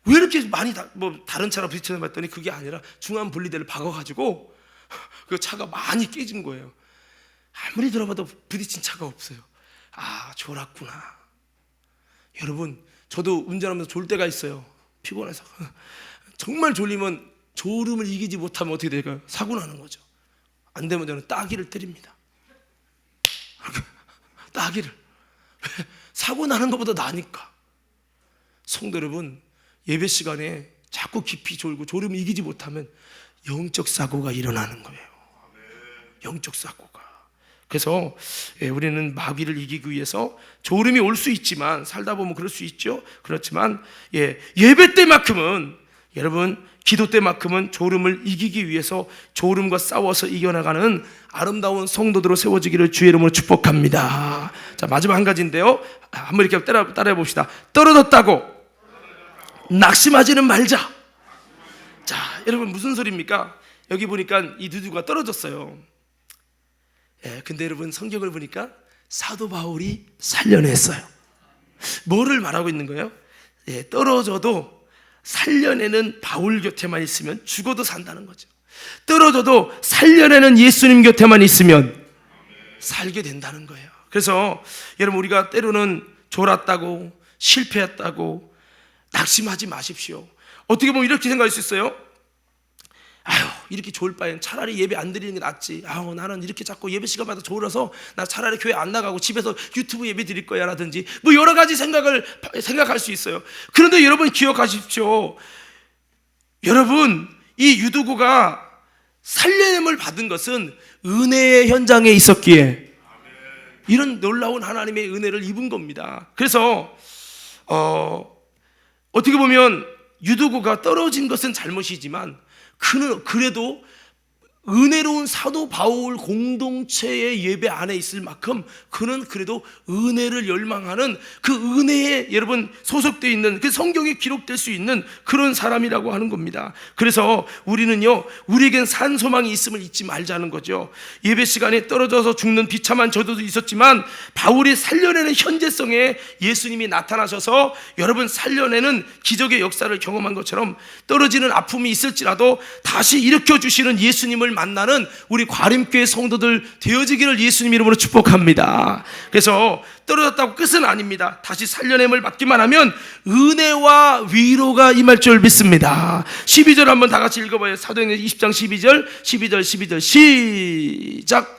왜 이렇게 많이 다른 차랑 부딪혀서 봤더니 그게 아니라 중앙 분리대를 박아가지고 그 차가 많이 깨진 거예요. 아무리 들어봐도 부딪힌 차가 없어요. 아, 졸았구나. 여러분, 저도 운전하면서 졸 때가 있어요. 피곤해서. 정말 졸리면 졸음을 이기지 못하면 어떻게 될까요? 사고 나는 거죠. 안 되면 저는 따귀를 때립니다. 따귀를. 사고 나는 것보다 나니까. 성도 여러분, 예배 시간에 자꾸 깊이 졸고 졸음을 이기지 못하면 영적 사고가 일어나는 거예요. 영적 사고가. 그래서 우리는 마귀를 이기기 위해서 졸음이 올 수 있지만, 살다 보면 그럴 수 있죠. 그렇지만 예배 때만큼은, 여러분, 기도 때만큼은 졸음을 이기기 위해서 졸음과 싸워서 이겨나가는 아름다운 성도들로 세워지기를 주의 이름으로 축복합니다. 자, 마지막 한 가지인데요, 한번 이렇게 따라해 봅시다. 떨어졌다고 낙심하지는 말자. 자, 여러분, 무슨 소리입니까? 여기 보니까 이 유두가 떨어졌어요. 근데 여러분, 성경을 보니까 사도 바울이 살려냈어요. 뭐를 말하고 있는 거예요? 떨어져도 살려내는 바울 곁에만 있으면 죽어도 산다는 거죠. 떨어져도 살려내는 예수님 곁에만 있으면 살게 된다는 거예요. 그래서 여러분, 우리가 때로는 졸았다고, 실패했다고 낙심하지 마십시오. 어떻게 보면 이렇게 생각할 수 있어요. 아유, 이렇게 좋을 바엔 차라리 예배 안 드리는 게 낫지. 아유, 나는 이렇게 자꾸 예배 시간마다 졸아서 나 차라리 교회 안 나가고 집에서 유튜브 예배 드릴 거야 라든지, 뭐 여러 가지 생각할 수 있어요. 그런데 여러분, 기억하십시오. 여러분, 이 유두고가 살려냄을 받은 것은 은혜의 현장에 있었기에 이런 놀라운 하나님의 은혜를 입은 겁니다. 그래서 어떻게 보면 유두고가 떨어진 것은 잘못이지만 그는 그래도 은혜로운 사도 바울 공동체의 예배 안에 있을 만큼 그는 그래도 은혜를 열망하는, 그 은혜에 여러분 소속되어 있는, 그 성경에 기록될 수 있는 그런 사람이라고 하는 겁니다. 그래서 우리는요, 우리에겐 산 소망이 있음을 잊지 말자는 거죠. 예배 시간에 떨어져서 죽는 비참한 저도도 있었지만 바울이 살려내는 현재성에 예수님이 나타나셔서 여러분 살려내는 기적의 역사를 경험한 것처럼 떨어지는 아픔이 있을지라도 다시 일으켜 주시는 예수님을 만나는 우리 과림교회 성도들 되어지기를 예수님 이름으로 축복합니다. 그래서 떨어졌다고 끝은 아닙니다. 다시 살려냄을 받기만 하면 은혜와 위로가 임할 줄 믿습니다. 12절 한번 다 같이 읽어봐요. 사도행전 20장 12절 시작.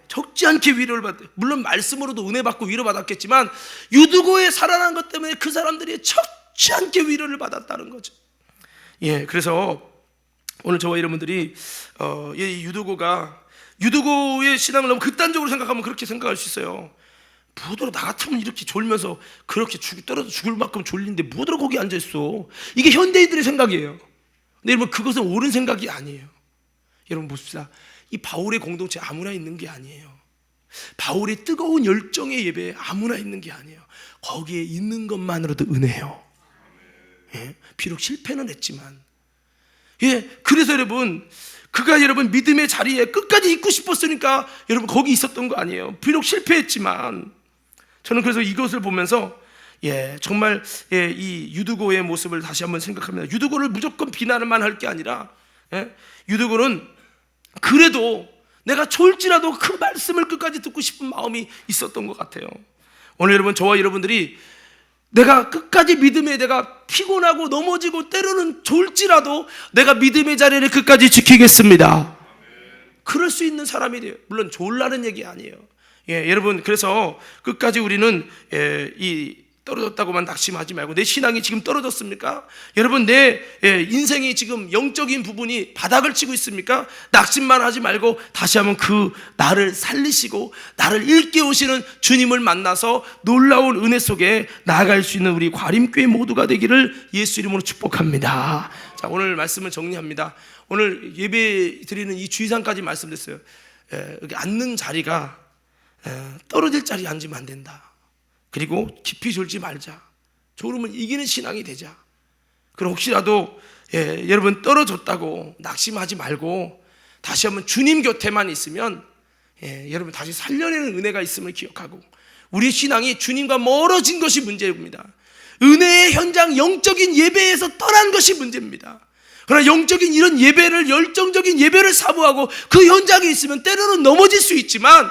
적지 않게 위로를 받았대요. 물론 말씀으로도 은혜 받고 위로 받았겠지만 유두고에 살아난 것 때문에 그 사람들이 적지 않게 위로를 받았다는 거죠. 그래서 오늘 저와 여러분들이 이 유두고의 신앙을 너무 극단적으로 생각하면 그렇게 생각할 수 있어요. 뭐더러 나 같으면 이렇게 졸면서 그렇게 떨어져 죽을 만큼 졸린데 뭐더러 거기 앉아있어. 이게 현대인들의 생각이에요. 근데 여러분, 그것은 옳은 생각이 아니에요. 여러분 보십시다. 이 바울의 공동체 아무나 있는 게 아니에요. 바울의 뜨거운 열정의 예배에 아무나 있는 게 아니에요. 거기에 있는 것만으로도 은혜예요. 비록 실패는 했지만, 그래서 여러분, 그가 여러분 믿음의 자리에 끝까지 있고 싶었으니까 여러분 거기 있었던 거 아니에요. 비록 실패했지만. 저는 그래서 이것을 보면서 정말 이 유두고의 모습을 다시 한번 생각합니다. 유두고를 무조건 비난만 할 게 아니라 유두고는 그래도 내가 졸지라도 그 말씀을 끝까지 듣고 싶은 마음이 있었던 것 같아요. 오늘 여러분, 저와 여러분들이 내가 끝까지 믿음에 내가 피곤하고 넘어지고 때로는 졸지라도 내가 믿음의 자리를 끝까지 지키겠습니다. 그럴 수 있는 사람이 돼요. 물론 졸라는 얘기 아니에요. 여러분, 그래서 끝까지 우리는 이 떨어졌다고만 낙심하지 말고, 내 신앙이 지금 떨어졌습니까? 여러분, 내 인생이 지금 영적인 부분이 바닥을 치고 있습니까? 낙심만 하지 말고 다시 한번 그 나를 살리시고 나를 일깨우시는 주님을 만나서 놀라운 은혜 속에 나아갈 수 있는 우리 과림교회 모두가 되기를 예수 이름으로 축복합니다. 자, 오늘 말씀을 정리합니다. 오늘 예배 드리는 이 주의사항까지 말씀드렸어요. 여기 앉는 자리가 떨어질 자리에 앉으면 안 된다. 그리고 깊이 졸지 말자. 졸음을 이기는 신앙이 되자. 그럼 혹시라도 여러분 떨어졌다고 낙심하지 말고 다시 한번 주님 곁에만 있으면 여러분 다시 살려내는 은혜가 있음을 기억하고, 우리의 신앙이 주님과 멀어진 것이 문제입니다. 은혜의 현장 영적인 예배에서 떠난 것이 문제입니다. 그러나 영적인 이런 예배를, 열정적인 예배를 사모하고 그 현장에 있으면 때로는 넘어질 수 있지만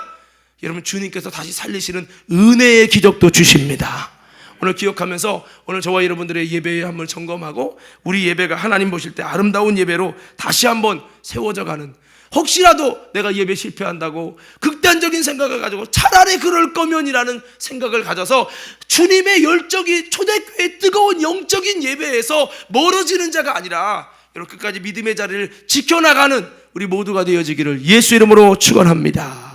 여러분, 주님께서 다시 살리시는 은혜의 기적도 주십니다. 오늘 기억하면서 오늘 저와 여러분들의 예배에 한번 점검하고 우리 예배가 하나님 보실 때 아름다운 예배로 다시 한번 세워져 가는, 혹시라도 내가 예배 실패한다고 극단적인 생각을 가지고 차라리 그럴 거면이라는 생각을 가져서 주님의 열정이 초대교회의 뜨거운 영적인 예배에서 멀어지는 자가 아니라 여러분 끝까지 믿음의 자리를 지켜나가는 우리 모두가 되어지기를 예수 이름으로 축원합니다.